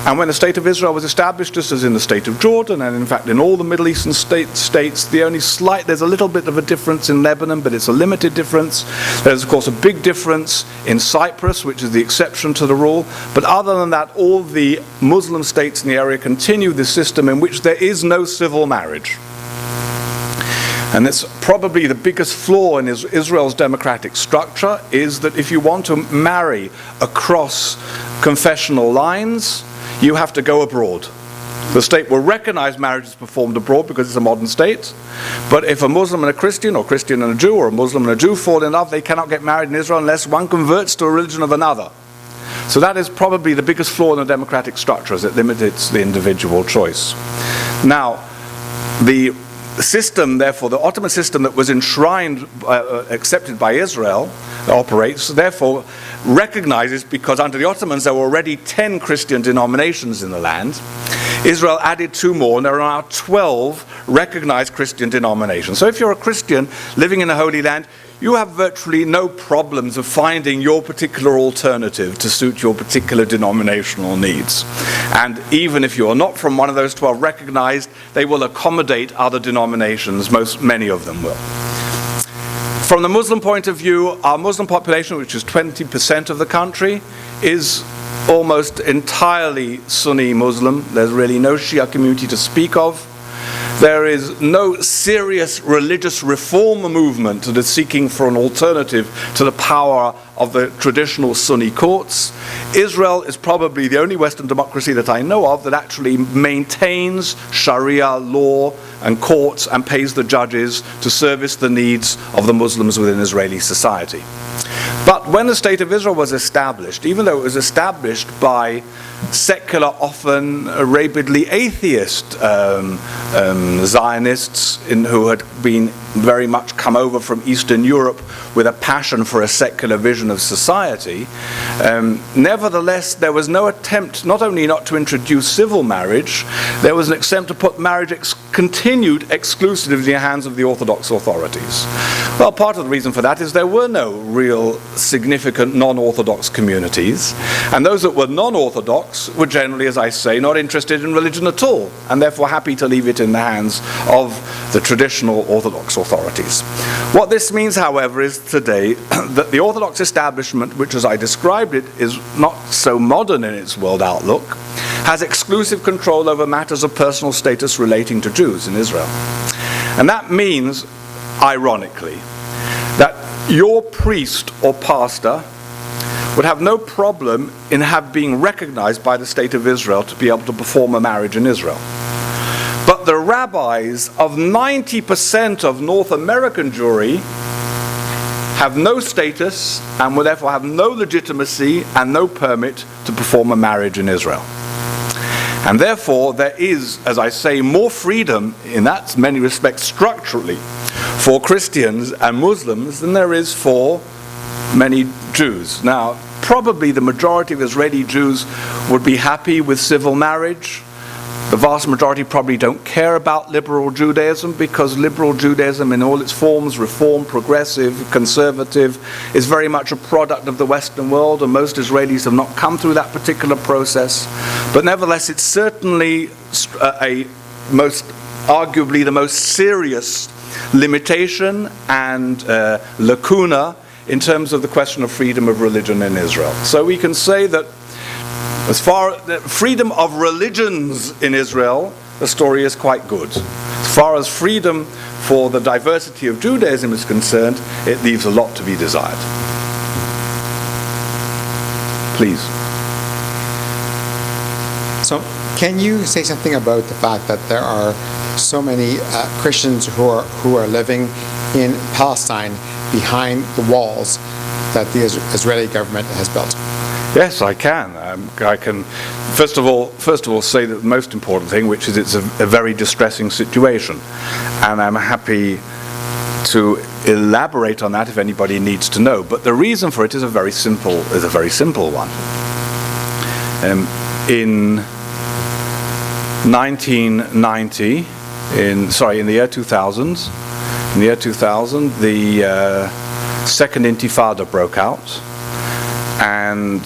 And when the State of Israel was established, just as in the State of Jordan, and in fact in all the Middle Eastern states, there's a little bit of a difference in Lebanon, but it's a limited difference. There's of course a big difference in Cyprus, which is the exception to the rule. But other than that, all the Muslim states in the area continue this system in which there is no civil marriage. And that's probably the biggest flaw in Israel's democratic structure, is that if you want to marry across confessional lines, you have to go abroad. The state will recognize marriages performed abroad because it's a modern state, but if a Muslim and a Christian, or Christian and a Jew, or a Muslim and a Jew fall in love, they cannot get married in Israel unless one converts to a religion of another. So that is probably the biggest flaw in the democratic structure, as it limits the individual choice. Now, the system, therefore, the Ottoman system that was enshrined, accepted by Israel, operates, therefore recognizes, because under the Ottomans there were already 10 Christian denominations in the land, Israel added 2 more, and there are now 12 recognized Christian denominations. So if you're a Christian living in the Holy Land, you have virtually no problems of finding your particular alternative to suit your particular denominational needs. And even if you are not from one of those 12 recognized, they will accommodate other denominations, many of them will. From the Muslim point of view, our Muslim population, which is 20% of the country, is almost entirely Sunni Muslim. There's really no Shia community to speak of. There is no serious religious reform movement that is seeking for an alternative to the power of the traditional Sunni courts. Israel is probably the only Western democracy that I know of that actually maintains Sharia law and courts and pays the judges to service the needs of the Muslims within Israeli society. But when the State of Israel was established, even though it was established by secular, often rabidly atheist Zionists who had been very much come over from Eastern Europe with a passion for a secular vision of society, nevertheless there was no attempt not only not to introduce civil marriage, there was an attempt to put marriage continued exclusively in the hands of the Orthodox authorities. Well, part of the reason for that is there were no real significant non-Orthodox communities, and those that were non-Orthodox were generally, as I say, not interested in religion at all, and therefore happy to leave it in the hands of the traditional Orthodox authorities. What this means, however, is today that the Orthodox establishment, which as I described it is not so modern in its world outlook, has exclusive control over matters of personal status relating to Jews in Israel. And that means, ironically, that your priest or pastor would have no problem in being recognized by the state of Israel to be able to perform a marriage in Israel. But the rabbis of 90% of North American Jewry have no status and will therefore have no legitimacy and no permit to perform a marriage in Israel. And therefore there is, as I say, more freedom in that many respects structurally for Christians and Muslims than there is for many Jews. Now, probably the majority of Israeli Jews would be happy with civil marriage. The vast majority probably don't care about liberal Judaism, because liberal Judaism in all its forms, reform, progressive, conservative, is very much a product of the Western world, and most Israelis have not come through that particular process. But nevertheless, it's certainly arguably the most serious limitation and lacuna in terms of the question of freedom of religion in Israel. So we can say that as far as freedom of religions in Israel, the story is quite good. As far as freedom for the diversity of Judaism is concerned, it leaves a lot to be desired. Please. So, can you say something about the fact that there are so many Christians who are living in Palestine behind the walls that the Israeli government has built? Yes, I can. I can first of all say that the most important thing, which is it's a very distressing situation, and I'm happy to elaborate on that if anybody needs to know. But the reason for it is a very simple one. In 1990, in the year 2000, the Second Intifada broke out. And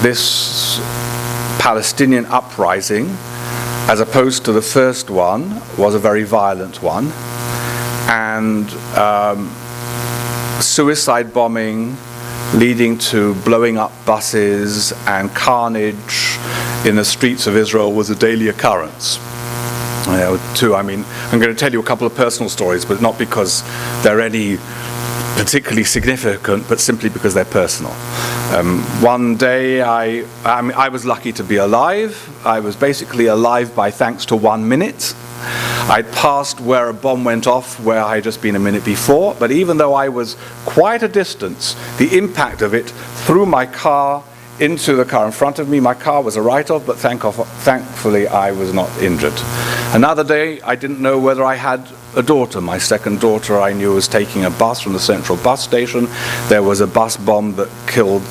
this Palestinian uprising, as opposed to the first one, was a very violent one. And suicide bombing leading to blowing up buses and carnage in the streets of Israel was a daily occurrence. I'm going to tell you a couple of personal stories, but not because they're any particularly significant, but simply because they're personal. One day, I was lucky to be alive. I was basically alive by thanks to 1 minute. I'd passed where a bomb went off, where I had just been a minute before, but even though I was quite a distance, the impact of it threw my car into the car in front of me. My car was a write-off, but thankfully I was not injured. Another day, I didn't know whether I had a daughter. My second daughter, I knew, was taking a bus from the central bus station. There was a bus bomb that killed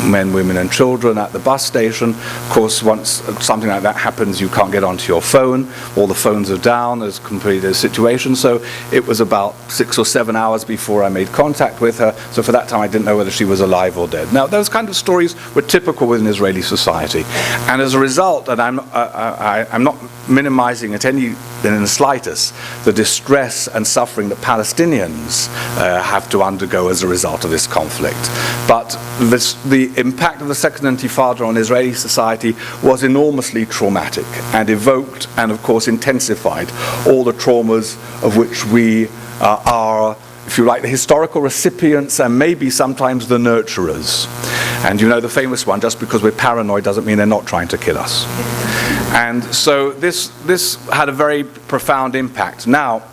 men, women and children at the bus station. Of course, once something like that happens, you can't get onto your phone. All the phones are down. There's completely a situation. So it was about 6 or 7 hours before I made contact with her. So for that time, I didn't know whether she was alive or dead. Now, those kind of stories were typical within Israeli society. And as a result, and I'm not minimizing it in the slightest, the distress and suffering that Palestinians have to undergo as a result of this conflict. But the impact of the Second Intifada on Israeli society was enormously traumatic and evoked and, of course, intensified all the traumas of which we are, if you like, the historical recipients and maybe sometimes the nurturers. And you know the famous one, just because we're paranoid doesn't mean they're not trying to kill us. And so this had a very profound impact. Now,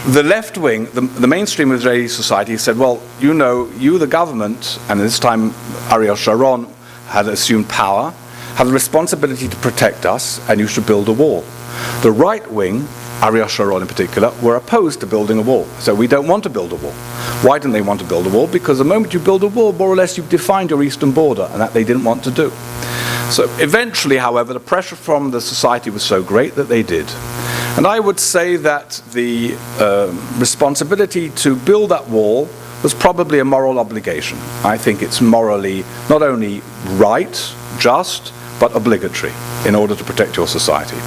the left wing, the mainstream of Israeli society said, well, you the government, and this time Ariel Sharon had assumed power, have the responsibility to protect us, and you should build a wall. The right wing, Ariel Sharon in particular, were opposed to building a wall. So we don't want to build a wall. Why didn't they want to build a wall? Because the moment you build a wall, more or less you've defined your eastern border, and that they didn't want to do. So eventually, however, the pressure from the society was so great that they did. And I would say that the responsibility to build that wall was probably a moral obligation. I think it's morally not only right, just, but obligatory in order to protect your society.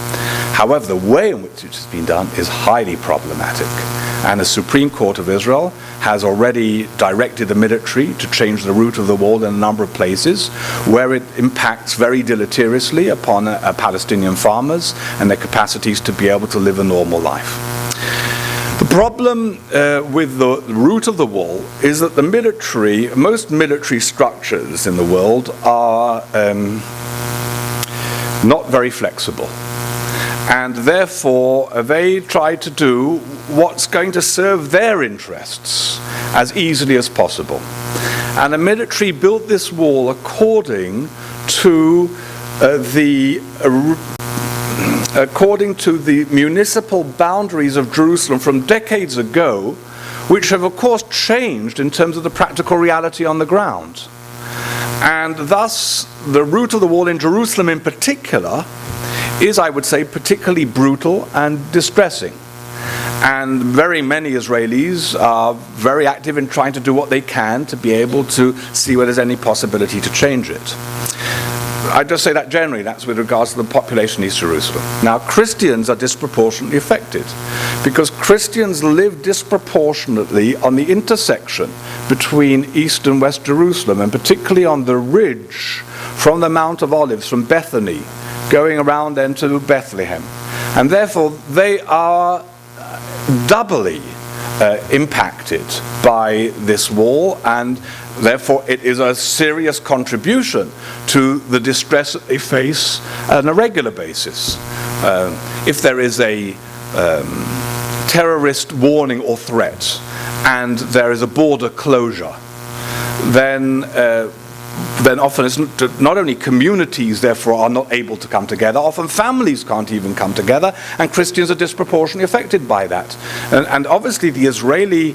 However, the way in which it has been done is highly problematic. And the Supreme Court of Israel has already directed the military to change the route of the wall in a number of places where it impacts very deleteriously upon Palestinian farmers and their capacities to be able to live a normal life. The problem with the root of the wall is that most military structures in the world are not very flexible. And therefore, they try to do what's going to serve their interests as easily as possible. And the military built this wall according to the municipal boundaries of Jerusalem from decades ago, which have of course changed in terms of the practical reality on the ground. And thus, the root of the wall in Jerusalem in particular is, I would say, particularly brutal and distressing. And very many Israelis are very active in trying to do what they can to be able to see whether there's any possibility to change it. I just say that generally, that's with regards to the population in East Jerusalem. Now, Christians are disproportionately affected because Christians live disproportionately on the intersection between East and West Jerusalem, and particularly on the ridge from the Mount of Olives, from Bethany, going around then to Bethlehem. And therefore, they are doubly impacted by this wall, and therefore it is a serious contribution to the distress that they face on a regular basis. If there is a terrorist warning or threat and there is a border closure, then often it's not only communities, therefore, are not able to come together, often families can't even come together, and Christians are disproportionately affected by that. And obviously the Israeli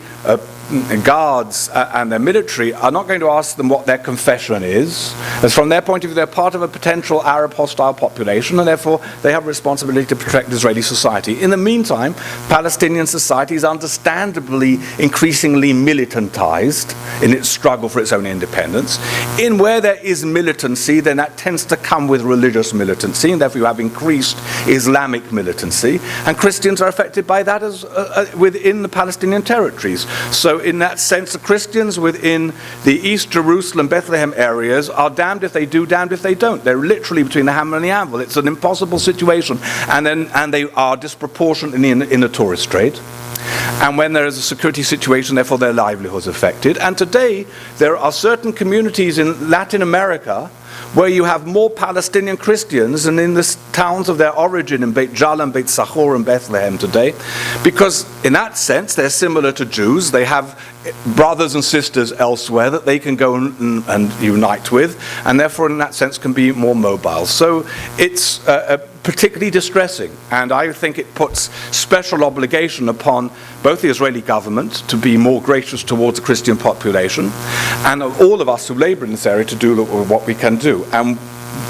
guards and their military are not going to ask them what their confession is, as from their point of view they're part of a potential Arab hostile population, and therefore they have a responsibility to protect Israeli society. In the meantime, Palestinian society is understandably increasingly militantized in its struggle for its own independence. In where there is militancy, then that tends to come with religious militancy, and therefore you have increased Islamic militancy, and Christians are affected by that as within the Palestinian territories. So in that sense, the Christians within the East Jerusalem, Bethlehem areas are damned if they do, damned if they don't. They're literally between the hammer and the anvil. It's an impossible situation. And they are disproportionately in the tourist trade. And when there is a security situation, therefore their livelihoods affected. And today, there are certain communities in Latin America where you have more Palestinian Christians than in the towns of their origin in Beit Jala and Beit Sachor and Bethlehem today, because in that sense they're similar to Jews. They have brothers and sisters elsewhere that they can go and unite with, and therefore in that sense can be more mobile. So it's particularly distressing, and I think it puts special obligation upon both the Israeli government to be more gracious towards the Christian population, and all of us who labor in this area to do what we can do. And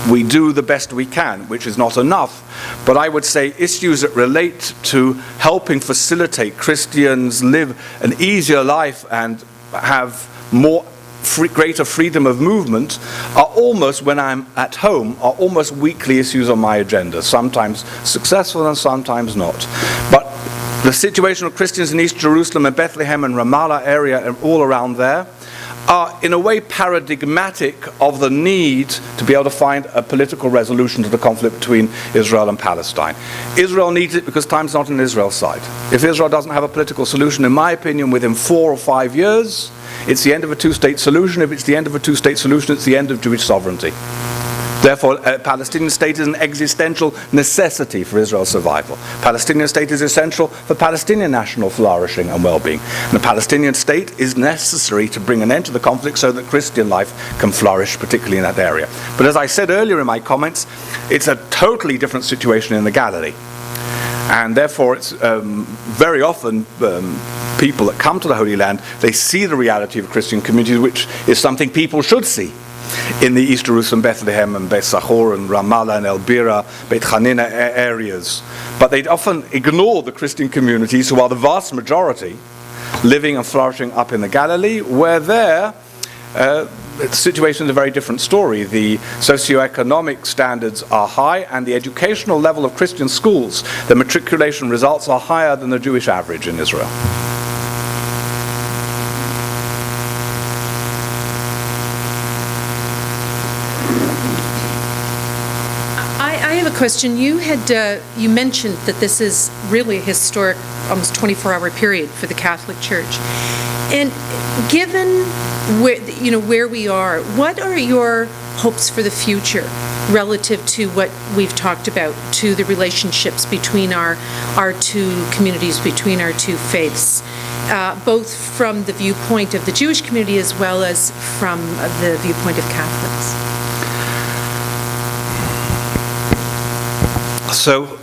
we do the best we can, which is not enough, but I would say issues that relate to helping facilitate Christians live an easier life and have greater freedom of movement are almost, when I'm at home, are almost weekly issues on my agenda, sometimes successful and sometimes not. But the situation of Christians in East Jerusalem and Bethlehem and Ramallah area and all around there are in a way paradigmatic of the need to be able to find a political resolution to the conflict between Israel and Palestine. Israel needs it because time's not on Israel's side. If Israel doesn't have a political solution, in my opinion, within 4 or 5 years, it's the end of a two-state solution. If it's the end of a two-state solution, it's the end of Jewish sovereignty. Therefore, a Palestinian state is an existential necessity for Israel's survival. Palestinian state is essential for Palestinian national flourishing and well-being. And the Palestinian state is necessary to bring an end to the conflict so that Christian life can flourish, particularly in that area. But as I said earlier in my comments, it's a totally different situation in the Galilee. And therefore, it's very often people that come to the Holy Land, they see the reality of Christian communities, which is something people should see in the East Jerusalem, Bethlehem, and Beit Sachor, and Ramallah, and El Bira, Beit Hanina areas. But they often ignore the Christian communities, who are the vast majority, living and flourishing up in the Galilee, where there the situation is a very different story. The socioeconomic standards are high, and the educational level of Christian schools, the matriculation results are higher than the Jewish average in Israel. I have a question. You mentioned that this is really a historic almost 24-hour period for the Catholic Church. And given where we are, what are your hopes for the future relative to what we've talked about, to the relationships between our two communities, between our two faiths, both from the viewpoint of the Jewish community as well as from the viewpoint of Catholics? So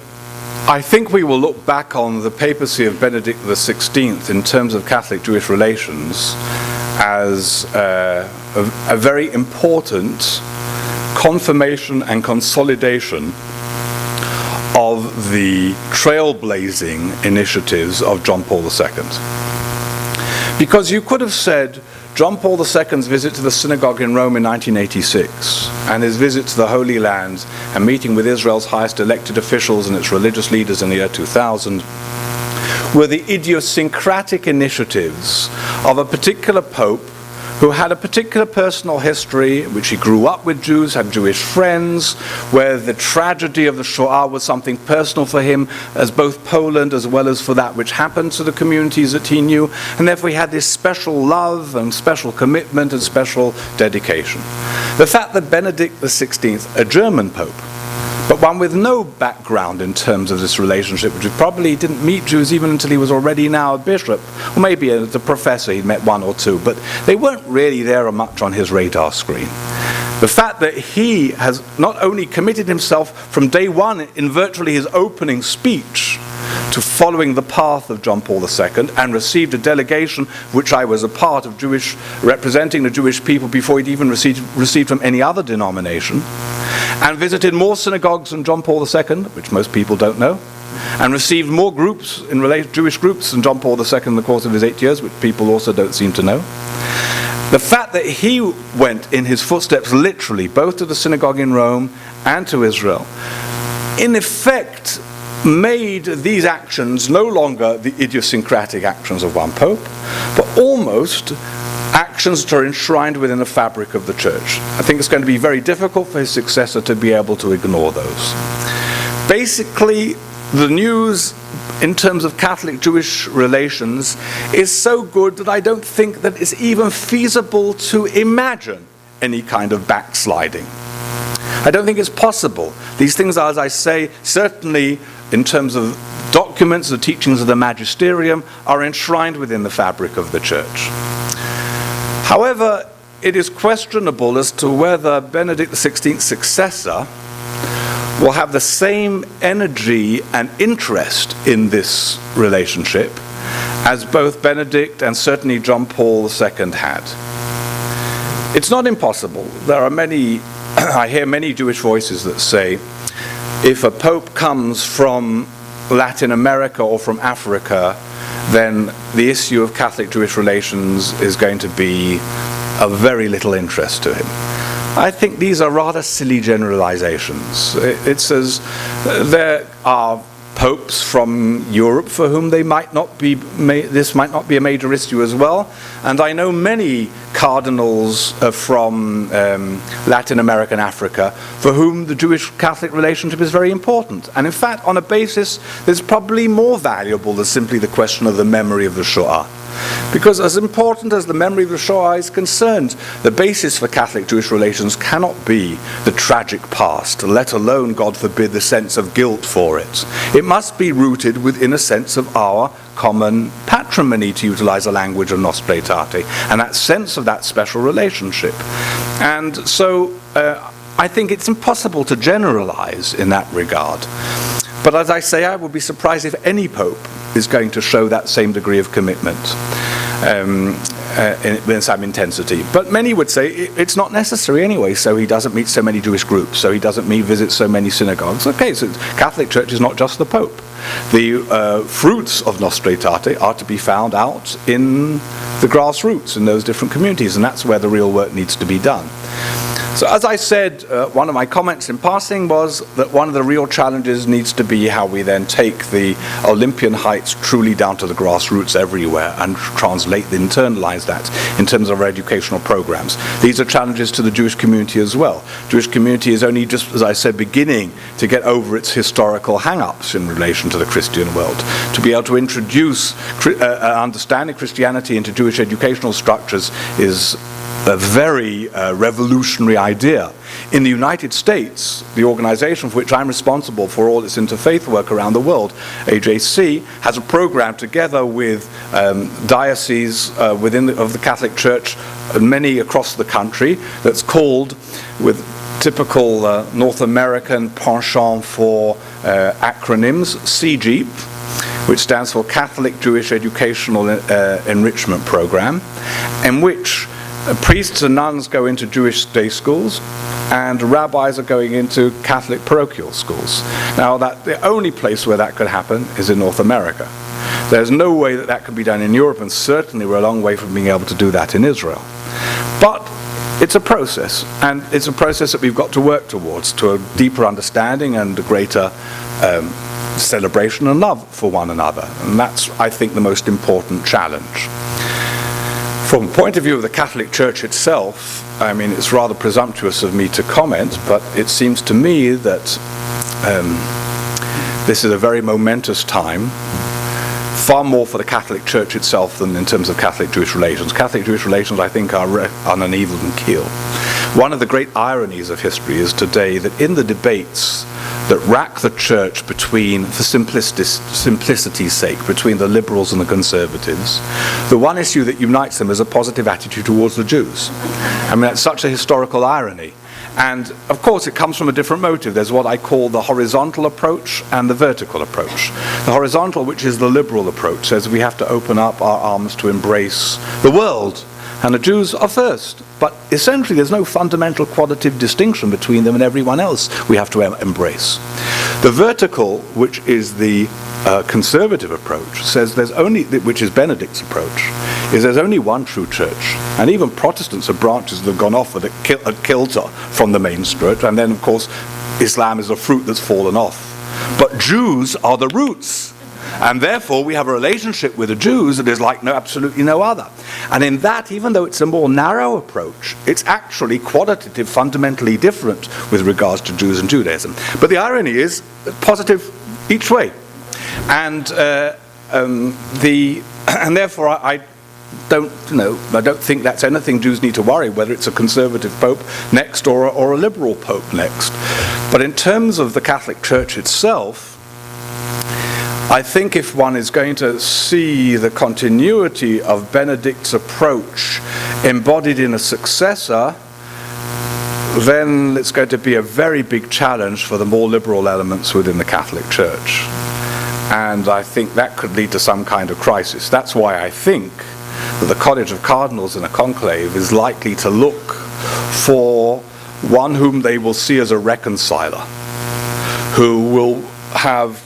I think we will look back on the papacy of Benedict XVI in terms of Catholic-Jewish relations as a very important confirmation and consolidation of the trailblazing initiatives of John Paul II. Because you could have said John Paul II's visit to the synagogue in Rome in 1986 and his visit to the Holy Land and meeting with Israel's highest elected officials and its religious leaders in the year 2000 were the idiosyncratic initiatives of a particular pope who had a particular personal history, which he grew up with Jews, had Jewish friends, where the tragedy of the Shoah was something personal for him, as both Poland as well as for that which happened to the communities that he knew, and therefore he had this special love and special commitment and special dedication. The fact that Benedict XVI, a German pope, but one with no background in terms of this relationship, which probably didn't meet Jews even until he was already now a bishop, or maybe as a professor he'd met one or two, but they weren't really there much on his radar screen. The fact that he has not only committed himself from day one in virtually his opening speech to following the path of John Paul II and received a delegation which I was a part of, representing the Jewish people before he'd even received from any other denomination, and visited more synagogues than John Paul II, which most people don't know, and received more groups, Jewish groups, than John Paul II in the course of his 8 years, which people also don't seem to know. The fact that he went in his footsteps literally, both to the synagogue in Rome and to Israel, in effect made these actions no longer the idiosyncratic actions of one pope, but almost actions that are enshrined within the fabric of the church. I think it's going to be very difficult for his successor to be able to ignore those. Basically, the news in terms of Catholic-Jewish relations is so good that I don't think that it's even feasible to imagine any kind of backsliding. I don't think it's possible. These things are, as I say, certainly in terms of documents, the teachings of the Magisterium are enshrined within the fabric of the church. However, it is questionable as to whether Benedict XVI's successor will have the same energy and interest in this relationship as both Benedict and certainly John Paul II had. It's not impossible. There are many, I hear many Jewish voices that say, if a pope comes from Latin America or from Africa, then the issue of Catholic-Jewish relations is going to be of very little interest to him. I think these are rather silly generalizations. It says there are popes from Europe for whom this might not be a major issue as well, and I know many cardinals from Latin America and Africa for whom the Jewish-Catholic relationship is very important, and in fact on a basis that's probably more valuable than simply the question of the memory of the Shoah. Because as important as the memory of the Shoah is concerned, the basis for Catholic-Jewish relations cannot be the tragic past, let alone, God forbid, the sense of guilt for it. It must be rooted within a sense of our common patrimony, to utilize the language of Nostra Aetate, and that sense of that special relationship. And so I think it's impossible to generalize in that regard. But as I say, I would be surprised if any pope is going to show that same degree of commitment in some intensity. But many would say it's not necessary anyway, so he doesn't meet so many Jewish groups, so he doesn't visit so many synagogues. Okay, so Catholic Church is not just the Pope. The fruits of Nostra Aetate are to be found out in the grassroots, in those different communities, and that's where the real work needs to be done. So as I said, one of my comments in passing was that one of the real challenges needs to be how we then take the Olympian heights truly down to the grassroots everywhere and internalize that in terms of our educational programs. These are challenges to the Jewish community as well. Jewish community is only just, as I said, beginning to get over its historical hang-ups in relation to the Christian world. To be able to introduce understanding Christianity into Jewish educational structures is a very revolutionary idea. In the United States, the organization for which I'm responsible for all its interfaith work around the world, AJC, has a program together with dioceses of the Catholic Church, many across the country, that's called, with typical North American penchant for acronyms, CJEEP, which stands for Catholic Jewish Educational Enrichment Program, in which priests and nuns go into Jewish day schools, and rabbis are going into Catholic parochial schools. Now, the only place where that could happen is in North America. There's no way that that could be done in Europe, and certainly we're a long way from being able to do that in Israel. But it's a process, and it's a process that we've got to work towards, to a deeper understanding and a greater celebration and love for one another. And that's, I think, the most important challenge. From the point of view of the Catholic Church itself, I mean, it's rather presumptuous of me to comment, but it seems to me that this is a very momentous time, far more for the Catholic Church itself than in terms of Catholic-Jewish relations. Catholic-Jewish relations, I think, are on an even keel. One of the great ironies of history is today that in the debates that rack the church between, for simplicity's sake, between the liberals and the conservatives, the one issue that unites them is a positive attitude towards the Jews. I mean, that's such a historical irony. And of course it comes from a different motive. There's what I call the horizontal approach and the vertical approach. The horizontal, which is the liberal approach, says we have to open up our arms to embrace the world, and the Jews are first. But essentially there's no fundamental qualitative distinction between them and everyone else we have to embrace. The vertical, which is the conservative approach, says there's only, which is Benedict's approach, is there's only one true church. And even Protestants are branches that have gone off with a kilter from the main church, and then of course Islam is a fruit that's fallen off. But Jews are the roots. And therefore we have a relationship with the Jews that is like absolutely no other. And in that, even though it's a more narrow approach, it's actually qualitative, fundamentally different with regards to Jews and Judaism. But the irony is positive each way. And therefore I don't think that's anything Jews need to worry, whether it's a conservative pope next or a liberal pope next. But in terms of the Catholic Church itself, I think if one is going to see the continuity of Benedict's approach embodied in a successor, then it's going to be a very big challenge for the more liberal elements within the Catholic Church. And I think that could lead to some kind of crisis. That's why I think that the College of Cardinals in a conclave is likely to look for one whom they will see as a reconciler, who will have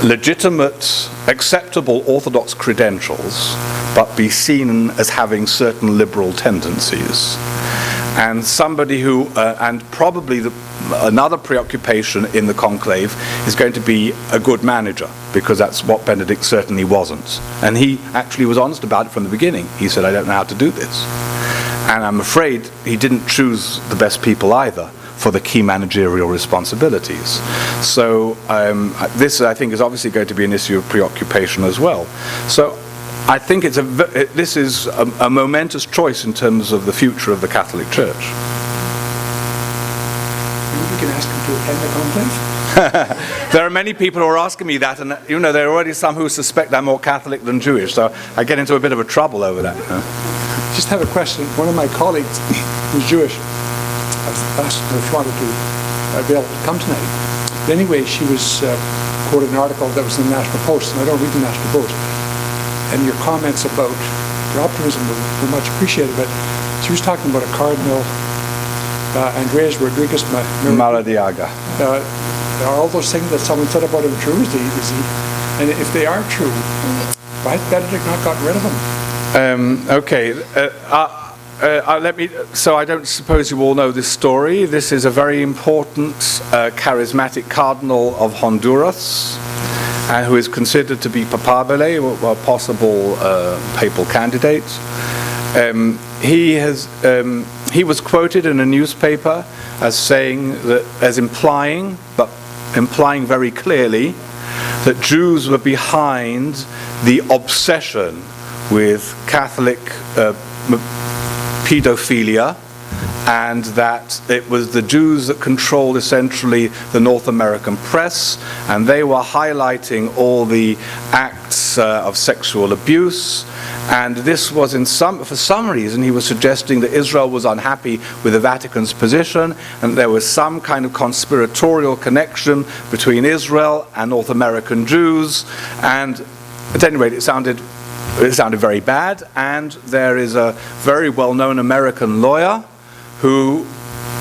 legitimate, acceptable Orthodox credentials, but be seen as having certain liberal tendencies. And somebody who, and probably another preoccupation in the conclave is going to be a good manager, because that's what Benedict certainly wasn't. And he actually was honest about it from the beginning. He said, I don't know how to do this. And I'm afraid he didn't choose the best people either for the key managerial responsibilities. So this, I think, is obviously going to be an issue of preoccupation as well. So I think this is a momentous choice in terms of the future of the Catholic Church. Maybe we can ask him to attend the conclave? There are many people who are asking me that, and there are already some who suspect I'm more Catholic than Jewish, so I get into a bit of a trouble over that. Just have a question. One of my colleagues who's Jewish, I was asked if she wanted to be able to come tonight. But anyway, she was quoted an article that was in the National Post, and I don't read the National Post. And your comments about your optimism were much appreciated, but she was talking about a Cardinal, Andres Rodriguez Maradiaga. Are all those things that someone said about him true? Is he? And if they are true, why has Benedict not gotten rid of him? Okay. So I don't suppose you all know this story. This is a very important charismatic cardinal of Honduras, who is considered to be papabile, or possible papal candidate. He was quoted in a newspaper as saying that, as implying very clearly, that Jews were behind the obsession with Catholic pedophilia, and that it was the Jews that controlled essentially the North American press, and they were highlighting all the acts of sexual abuse. And this was for some reason, he was suggesting that Israel was unhappy with the Vatican's position, and there was some kind of conspiratorial connection between Israel and North American Jews. And at any rate, it sounded very bad. And there is a very well-known American lawyer who,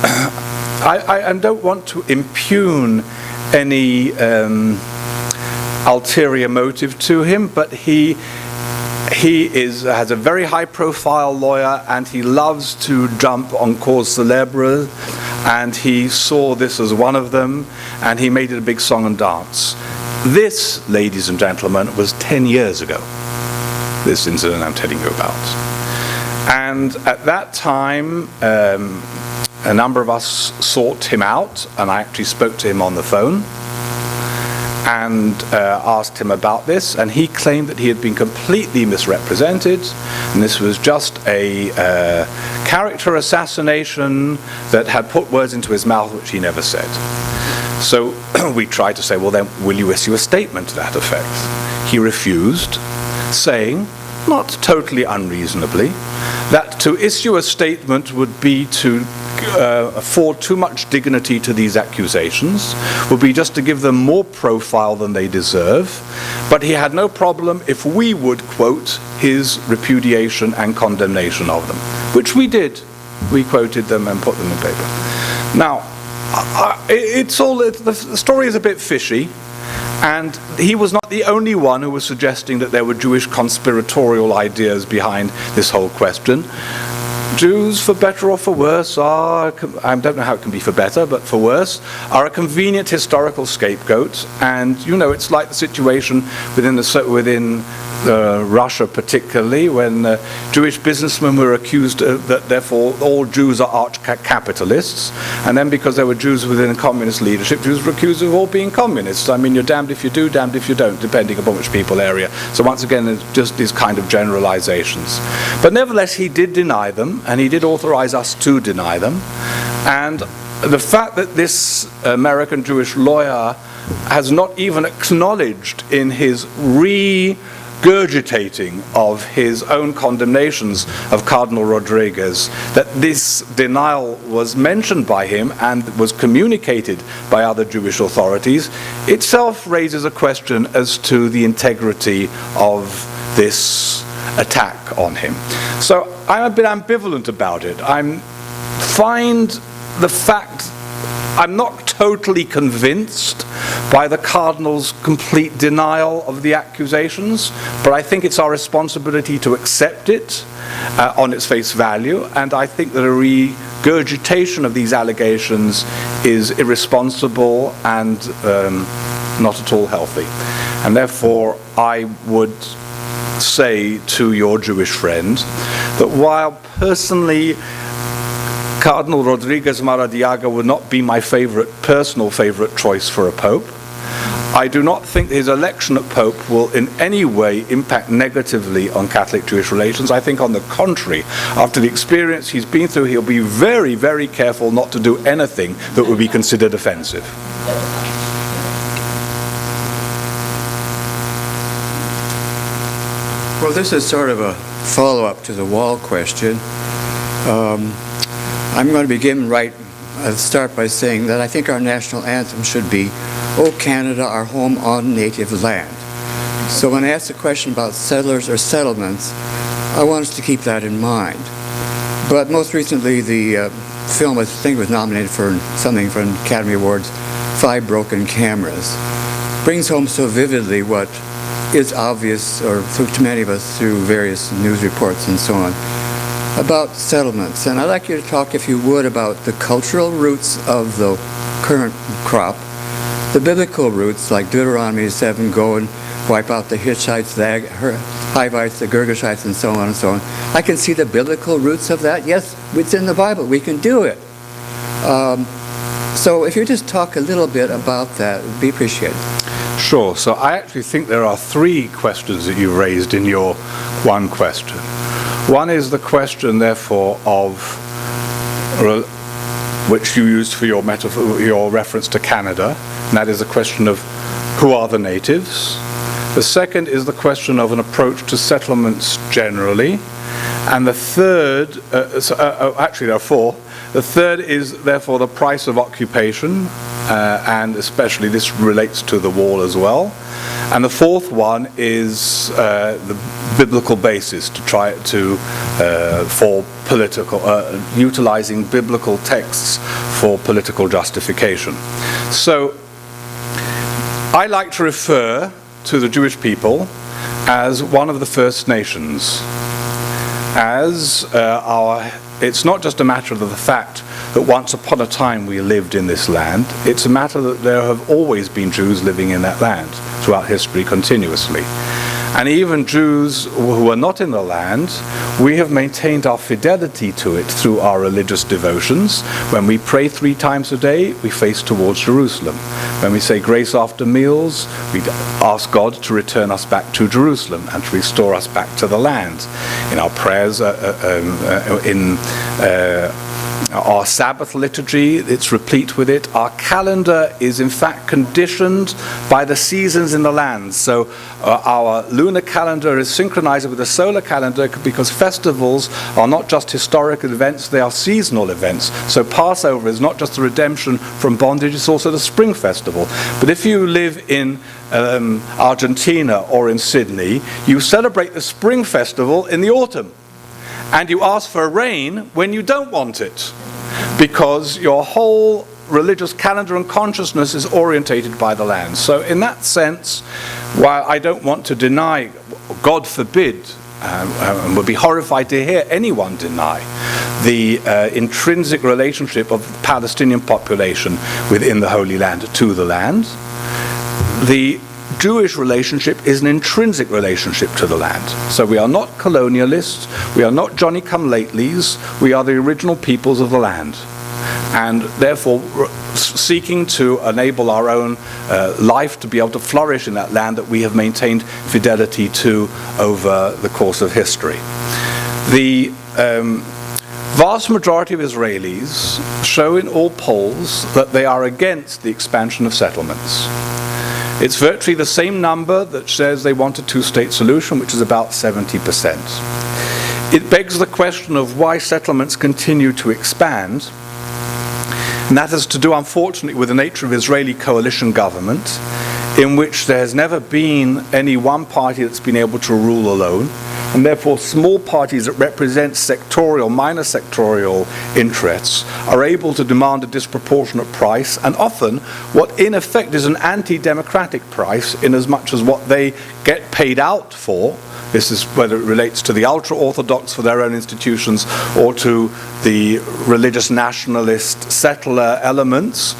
I don't want to impugn any ulterior motive to him, but he has a very high-profile lawyer, and he loves to jump on cause célèbres, and he saw this as one of them, and he made it a big song and dance. This, ladies and gentlemen, was 10 years ago, this incident I'm telling you about. And at that time, a number of us sought him out, and I actually spoke to him on the phone and asked him about this, and he claimed that he had been completely misrepresented, and this was just a character assassination that had put words into his mouth which he never said. So we tried to say, well then, will you issue a statement to that effect? He refused, saying, not totally unreasonably, that to issue a statement would be to afford too much dignity to these accusations, would be just to give them more profile than they deserve, but he had no problem if we would quote his repudiation and condemnation of them, which we did. We quoted them and put them in paper. Now, the story is a bit fishy, and he was not the only one who was suggesting that there were Jewish conspiratorial ideas behind this whole question. Jews, for better or for worse, I don't know how it can be for better, but for worse, are a convenient historical scapegoat. And, it's like the situation within Russia particularly, when Jewish businessmen were accused that therefore all Jews are arch-capitalists, and then because there were Jews within communist leadership, Jews were accused of all being communists. I mean, you're damned if you do, damned if you don't, depending upon which people area. So once again, it's just these kind of generalizations. But nevertheless, he did deny them, and he did authorize us to deny them. And the fact that this American Jewish lawyer has not even acknowledged in his regurgitating of his own condemnations of Cardinal Rodriguez that this denial was mentioned by him and was communicated by other Jewish authorities itself raises a question as to the integrity of this attack on him. So I'm a bit ambivalent about it. I'm not totally convinced by the Cardinal's complete denial of the accusations, but I think it's our responsibility to accept it on its face value, and I think that a regurgitation of these allegations is irresponsible and not at all healthy. And therefore, I would say to your Jewish friend that while personally Cardinal Rodriguez Maradiaga would not be my personal favorite choice for a pope, I do not think his election at pope will in any way impact negatively on Catholic-Jewish relations. I think on the contrary, after the experience he's been through, he'll be very, very careful not to do anything that would be considered offensive. Well, this is sort of a follow-up to the wall question. I'm going to begin start by saying that I think our national anthem should be, "O Canada, our home on native land." So when I ask the question about settlers or settlements, I want us to keep that in mind. But most recently, the film, I think, was nominated for something for an Academy Awards, Five Broken Cameras, brings home so vividly what is obvious, or to many of us through various news reports and so on, about settlements. And I'd like you to talk, if you would, about the cultural roots of the current crop, the biblical roots, like Deuteronomy 7, go and wipe out the Hittites, the Hivites, the Girgashites, and so on and so on. I can see the biblical roots of that. Yes, it's in the Bible. We can do it. So if you just talk a little bit about that, it would be appreciated. Sure. So I actually think there are three questions that you raised in your one question. One is the question, therefore, of which you used for your metaphor, your reference to Canada, and that is the question of who are the natives. The second is the question of an approach to settlements generally, and the third, actually there are four. The third is therefore the price of occupation, and especially this relates to the wall as well. And the fourth one is the biblical basis to try to for political, utilizing biblical texts for political justification. So I like to refer to the Jewish people as one of the first nations, as it's not just a matter of the fact that once upon a time we lived in this land, it's a matter that there have always been Jews living in that land throughout history continuously. And even Jews who are not in the land, we have maintained our fidelity to it through our religious devotions. When we pray 3 times a day, we face towards Jerusalem. When we say grace after meals, we ask God to return us back to Jerusalem and to restore us back to the land. In our prayers, our Sabbath liturgy, it's replete with it. Our calendar is in fact conditioned by the seasons in the land. So our lunar calendar is synchronized with the solar calendar because festivals are not just historical events, they are seasonal events. So Passover is not just the redemption from bondage, it's also the spring festival. But if you live in Argentina or in Sydney, you celebrate the spring festival in the autumn. And you ask for rain when you don't want it, because your whole religious calendar and consciousness is orientated by the land. So in that sense, while I don't want to deny, God forbid, and would be horrified to hear anyone deny the intrinsic relationship of the Palestinian population within the Holy Land to the land, the Jewish relationship is an intrinsic relationship to the land. So we are not colonialists, we are not Johnny-come-latelys, we are the original peoples of the land. And therefore seeking to enable our own life to be able to flourish in that land that we have maintained fidelity to over the course of history. The vast majority of Israelis show in all polls that they are against the expansion of settlements. It's virtually the same number that says they want a 2-state solution, which is about 70%. It begs the question of why settlements continue to expand, and that has to do, unfortunately, with the nature of Israeli coalition government, in which there has never been any one party that's been able to rule alone, and therefore small parties that represent sectorial, minor sectorial interests are able to demand a disproportionate price, and often what in effect is an anti-democratic price, in as much as what they get paid out for, this is whether it relates to the ultra-Orthodox for their own institutions or to the religious nationalist settler elements,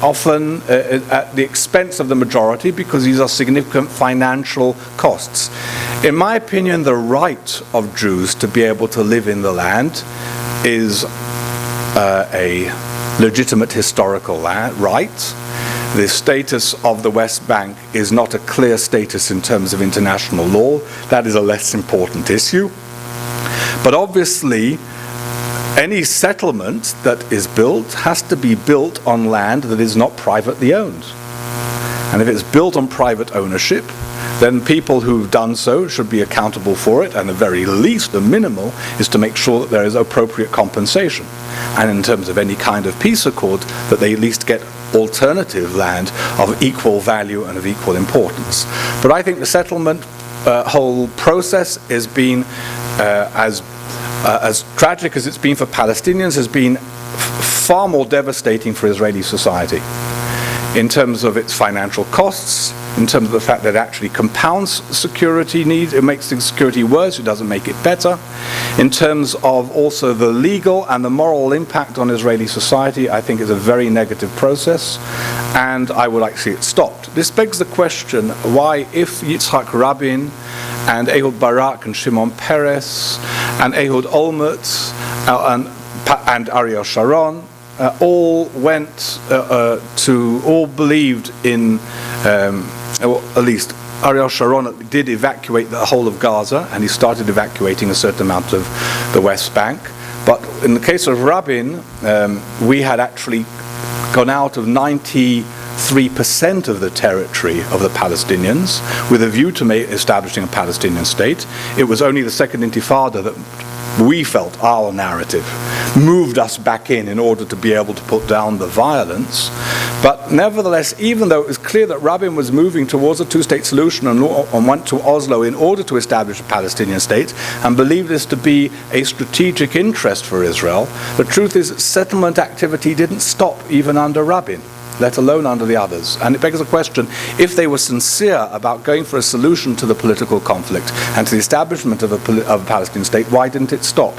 often at the expense of the majority, because these are significant financial costs. In my opinion, the right of Jews to be able to live in the land is a legitimate historical right. The status of the West Bank is not a clear status in terms of international law. That is a less important issue. But obviously, any settlement that is built has to be built on land that is not privately owned. And if it's built on private ownership, then people who've done so should be accountable for it, and at the very least, the minimal, is to make sure that there is appropriate compensation. And in terms of any kind of peace accord, that they at least get alternative land of equal value and of equal importance. But I think the settlement whole process has been, as tragic as it's been for Palestinians, has been far more devastating for Israeli society in terms of its financial costs, in terms of the fact that it actually compounds security needs. It makes the security worse, it doesn't make it better. In terms of also the legal and the moral impact on Israeli society, I think it's a very negative process, and I would like to see it stopped. This begs the question, why, if Yitzhak Rabin and Ehud Barak and Shimon Peres and Ehud Olmert and Ariel Sharon all went all believed in, or at least Ariel Sharon did evacuate the whole of Gaza, and he started evacuating a certain amount of the West Bank. But in the case of Rabin, we had actually gone out of 93% of the territory of the Palestinians with a view to establishing a Palestinian state. It was only the Second Intifada that we felt, our narrative, moved us back in order to be able to put down the violence. But nevertheless, even though it was clear that Rabin was moving towards a two-state solution and went to Oslo in order to establish a Palestinian state and believed this to be a strategic interest for Israel, the truth is that settlement activity didn't stop even under Rabin, let alone under the others. And it begs the question, if they were sincere about going for a solution to the political conflict and to the establishment of a Palestinian state, why didn't it stop?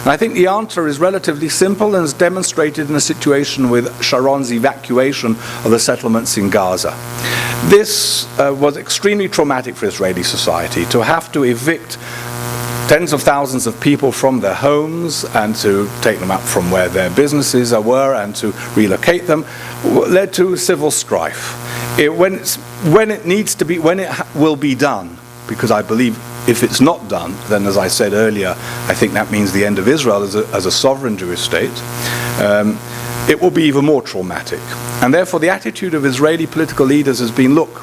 And I think the answer is relatively simple and is demonstrated in a situation with Sharon's evacuation of the settlements in Gaza. This was extremely traumatic for Israeli society, to have to evict tens of thousands of people from their homes and to take them out from where their businesses were and to relocate them, led to civil strife. When it will be done, because I believe if it's not done, then as I said earlier, I think that means the end of Israel as a sovereign Jewish state, it will be even more traumatic. And therefore the attitude of Israeli political leaders has been, look,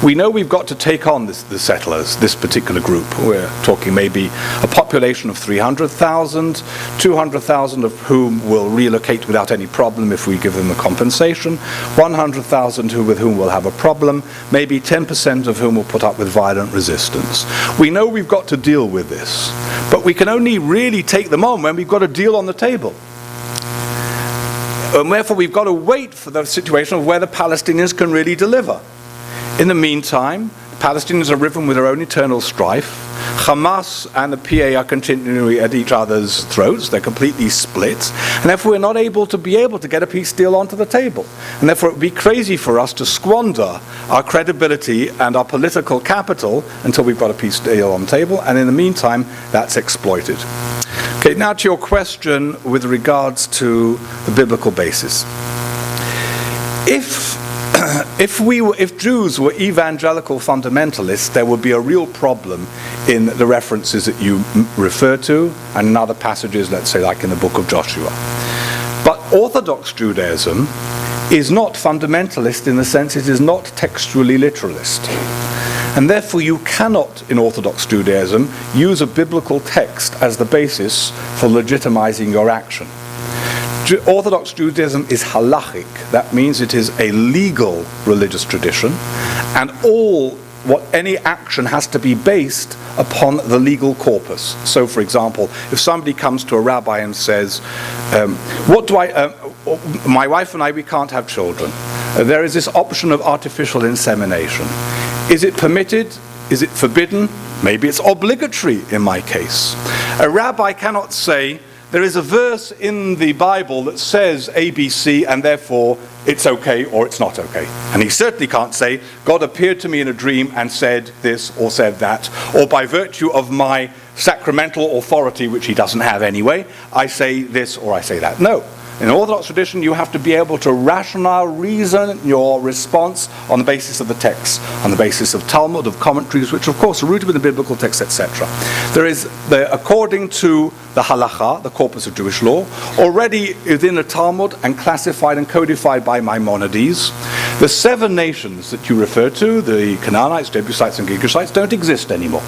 we know we've got to take on the settlers, this particular group. We're talking maybe a population of 300,000, 200,000 of whom will relocate without any problem if we give them a compensation, 100,000 with whom we'll have a problem, maybe 10% of whom will put up with violent resistance. We know we've got to deal with this, but we can only really take them on when we've got a deal on the table. And therefore we've got to wait for the situation of where the Palestinians can really deliver. In the meantime, the Palestinians are riven with their own internal strife. Hamas and the PA are continually at each other's throats. They're completely split. And therefore we're not able to get a peace deal onto the table. And therefore it would be crazy for us to squander our credibility and our political capital until we've got a peace deal on the table. And in the meantime, that's exploited. Okay, now to your question with regards to the biblical basis. If Jews were evangelical fundamentalists, there would be a real problem in the references that you refer to and in other passages, let's say like in the book of Joshua. But Orthodox Judaism is not fundamentalist in the sense it is not textually literalist. And therefore you cannot, in Orthodox Judaism, use a biblical text as the basis for legitimizing your action. Orthodox Judaism is halachic. That means it is a legal religious tradition, and any action has to be based upon the legal corpus. So, for example, if somebody comes to a rabbi and says, my wife and I, we can't have children. There is this option of artificial insemination. Is it permitted? Is it forbidden? Maybe it's obligatory in my case. A rabbi cannot say, there is a verse in the Bible that says ABC and therefore it's okay or it's not okay. And he certainly can't say, God appeared to me in a dream and said this or said that, or by virtue of my sacramental authority, which he doesn't have anyway, I say this or I say that. No. In Orthodox tradition, you have to be able to reason your response on the basis of the text, on the basis of Talmud, of commentaries, which of course are rooted in the biblical text, etc. According to the halacha, the corpus of Jewish law, already within the Talmud and classified and codified by Maimonides, the 7 nations that you refer to, the Canaanites, Jebusites and Girgashites, don't exist anymore.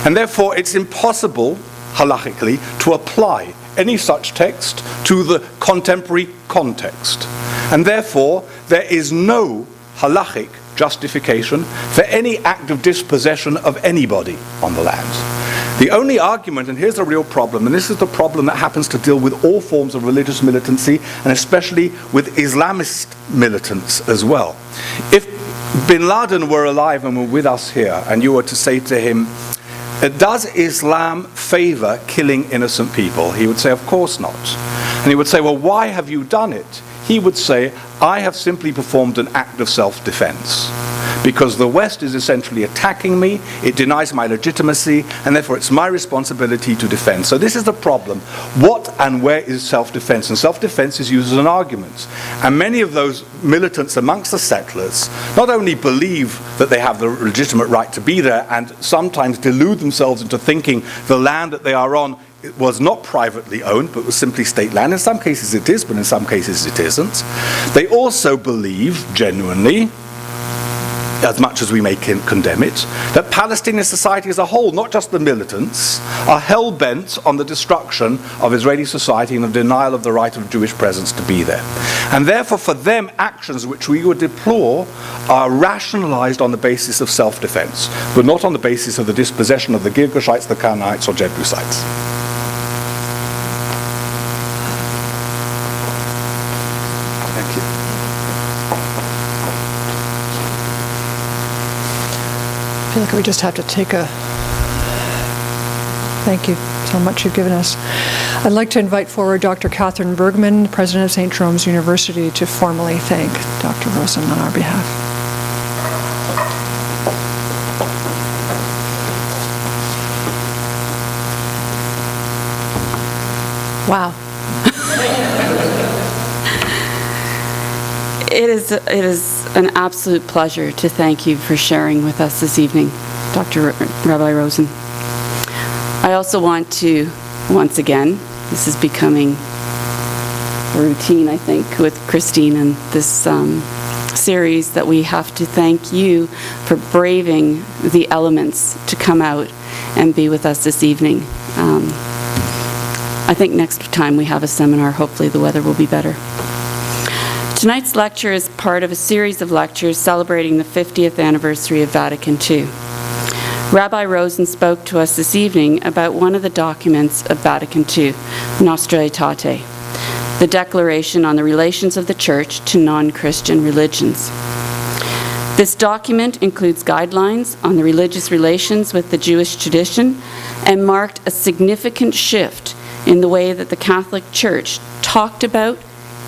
And therefore it's impossible, halachically, to apply any such text to the contemporary context. And therefore, there is no halachic justification for any act of dispossession of anybody on the land. The only argument, and here's the real problem, and this is the problem that happens to deal with all forms of religious militancy, and especially with Islamist militants as well. If Bin Laden were alive and were with us here, and you were to say to him, does Islam favor killing innocent people? He would say, of course not. And he would say, well, why have you done it? He would say, I have simply performed an act of self-defense. Because the West is essentially attacking me, it denies my legitimacy, and therefore it's my responsibility to defend. So this is the problem. What and where is self-defense? And self-defense is used as an argument. And many of those militants amongst the settlers not only believe that they have the legitimate right to be there, and sometimes delude themselves into thinking the land that they are on was not privately owned, but was simply state land. In some cases it is, but in some cases it isn't. They also believe, genuinely, as much as we may condemn it, that Palestinian society as a whole, not just the militants, are hell-bent on the destruction of Israeli society and the denial of the right of Jewish presence to be there. And therefore, for them, actions which we would deplore are rationalized on the basis of self-defense, but not on the basis of the dispossession of the Girgashites, the Canaanites, or Jebusites. Thank you. I feel like we just have to take a... Thank you so much you've given us. I'd like to invite forward Dr. Catherine Bergman, President of St. Jerome's University, to formally thank Dr. Rosen on our behalf. Wow. It is an absolute pleasure to thank you for sharing with us this evening, Dr. Rabbi Rosen. I also want to, once again, this is becoming a routine, I think, with Christine and this series, that we have to thank you for braving the elements to come out and be with us this evening. I think next time we have a seminar, hopefully the weather will be better. Tonight's lecture is part of a series of lectures celebrating the 50th anniversary of Vatican II. Rabbi Rosen spoke to us this evening about one of the documents of Vatican II, Nostra Aetate, the Declaration on the Relations of the Church to Non-Christian Religions. This document includes guidelines on the religious relations with the Jewish tradition and marked a significant shift in the way that the Catholic Church talked about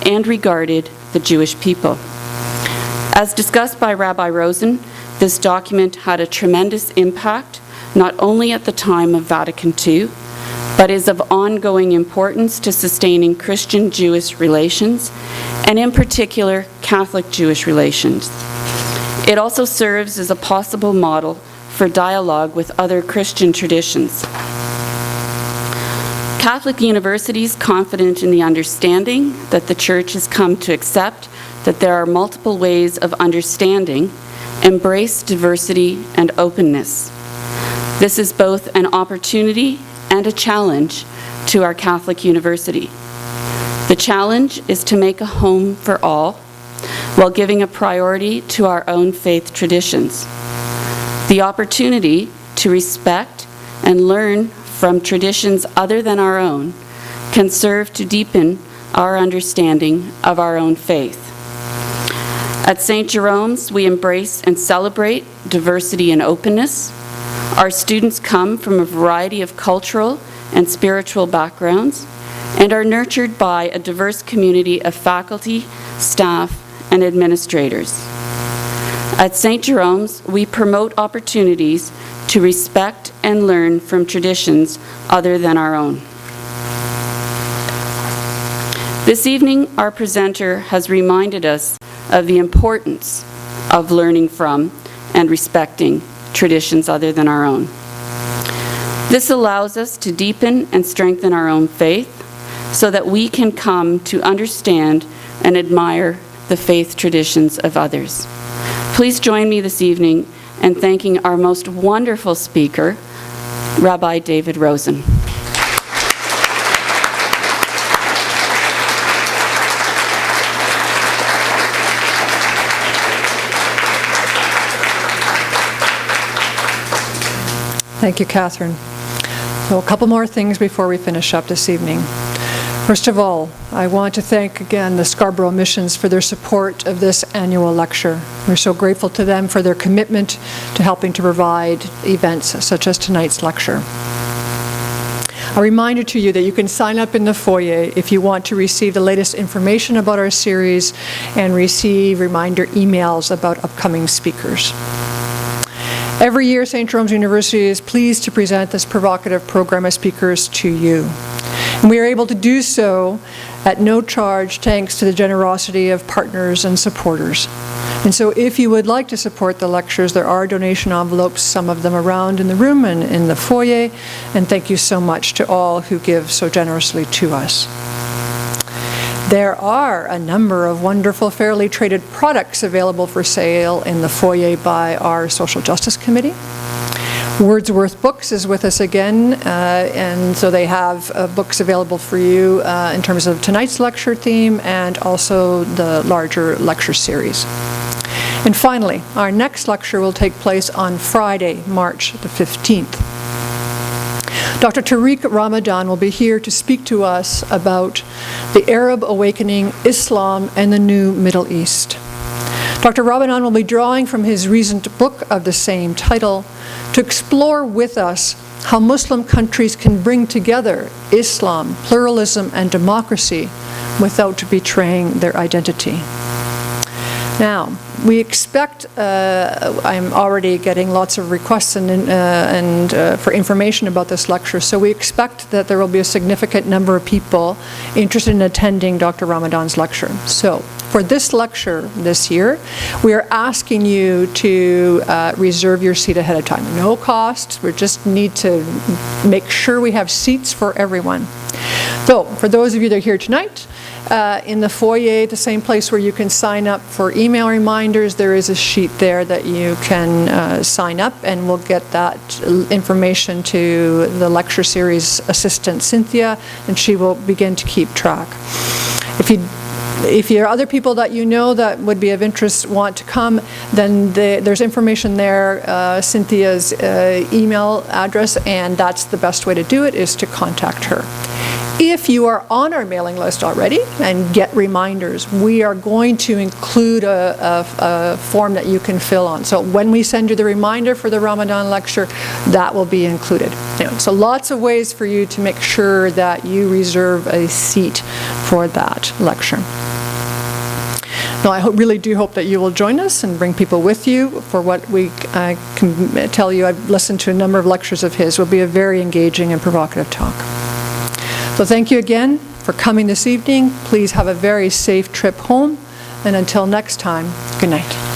and regarded the Jewish people. As discussed by Rabbi Rosen, this document had a tremendous impact, not only at the time of Vatican II, but is of ongoing importance to sustaining Christian-Jewish relations, and in particular, Catholic-Jewish relations. It also serves as a possible model for dialogue with other Christian traditions. Catholic universities, confident in the understanding that the Church has come to accept that there are multiple ways of understanding, embrace diversity and openness. This is both an opportunity and a challenge to our Catholic university. The challenge is to make a home for all, while giving a priority to our own faith traditions. The opportunity to respect and learn from traditions other than our own can serve to deepen our understanding of our own faith. At St. Jerome's, we embrace and celebrate diversity and openness. Our students come from a variety of cultural and spiritual backgrounds and are nurtured by a diverse community of faculty, staff, and administrators. At St. Jerome's, we promote opportunities to respect and learn from traditions other than our own. This evening, our presenter has reminded us of the importance of learning from and respecting traditions other than our own. This allows us to deepen and strengthen our own faith so that we can come to understand and admire the faith traditions of others. Please join me this evening in thanking our most wonderful speaker, Rabbi David Rosen. Thank you, Catherine. So a couple more things before we finish up this evening. First of all, I want to thank again the Scarborough Missions for their support of this annual lecture. We're so grateful to them for their commitment to helping to provide events such as tonight's lecture. A reminder to you that you can sign up in the foyer if you want to receive the latest information about our series and receive reminder emails about upcoming speakers. Every year, St. Jerome's University is pleased to present this provocative program of speakers to you. And we are able to do so at no charge thanks to the generosity of partners and supporters. And so if you would like to support the lectures, there are donation envelopes, some of them around in the room and in the foyer. And thank you so much to all who give so generously to us. There are a number of wonderful fairly traded products available for sale in the foyer by our Social Justice Committee. Wordsworth Books is with us again, and so they have books available for you in terms of tonight's lecture theme and also the larger lecture series. And finally, our next lecture will take place on Friday, March the 15th. Dr. Tariq Ramadan will be here to speak to us about the Arab awakening, Islam, and the new Middle East. Dr. Ramadan will be drawing from his recent book of the same title to explore with us how Muslim countries can bring together Islam, pluralism, and democracy without betraying their identity. Now, we expect, I'm already getting lots of requests for information about this lecture, so we expect that there will be a significant number of people interested in attending Dr. Ramadan's lecture. So, for this lecture this year, we are asking you to reserve your seat ahead of time. No cost, we just need to make sure we have seats for everyone. So, for those of you that are here tonight, in the foyer, the same place where you can sign up for email reminders, there is a sheet there that you can sign up, and we'll get that information to the lecture series assistant, Cynthia, and she will begin to keep track. If there are other people that you know that would be of interest, want to come, then there's information there, Cynthia's email address, and that's the best way to do it, is to contact her. If you are on our mailing list already and get reminders, we are going to include a form that you can fill on. So when we send you the reminder for the Ramadan lecture, that will be included. Anyway, so lots of ways for you to make sure that you reserve a seat for that lecture. Now, I really do hope that you will join us and bring people with you for what I can tell you. I've listened to a number of lectures of his. It will be a very engaging and provocative talk. So thank you again for coming this evening. Please have a very safe trip home. And until next time, good night.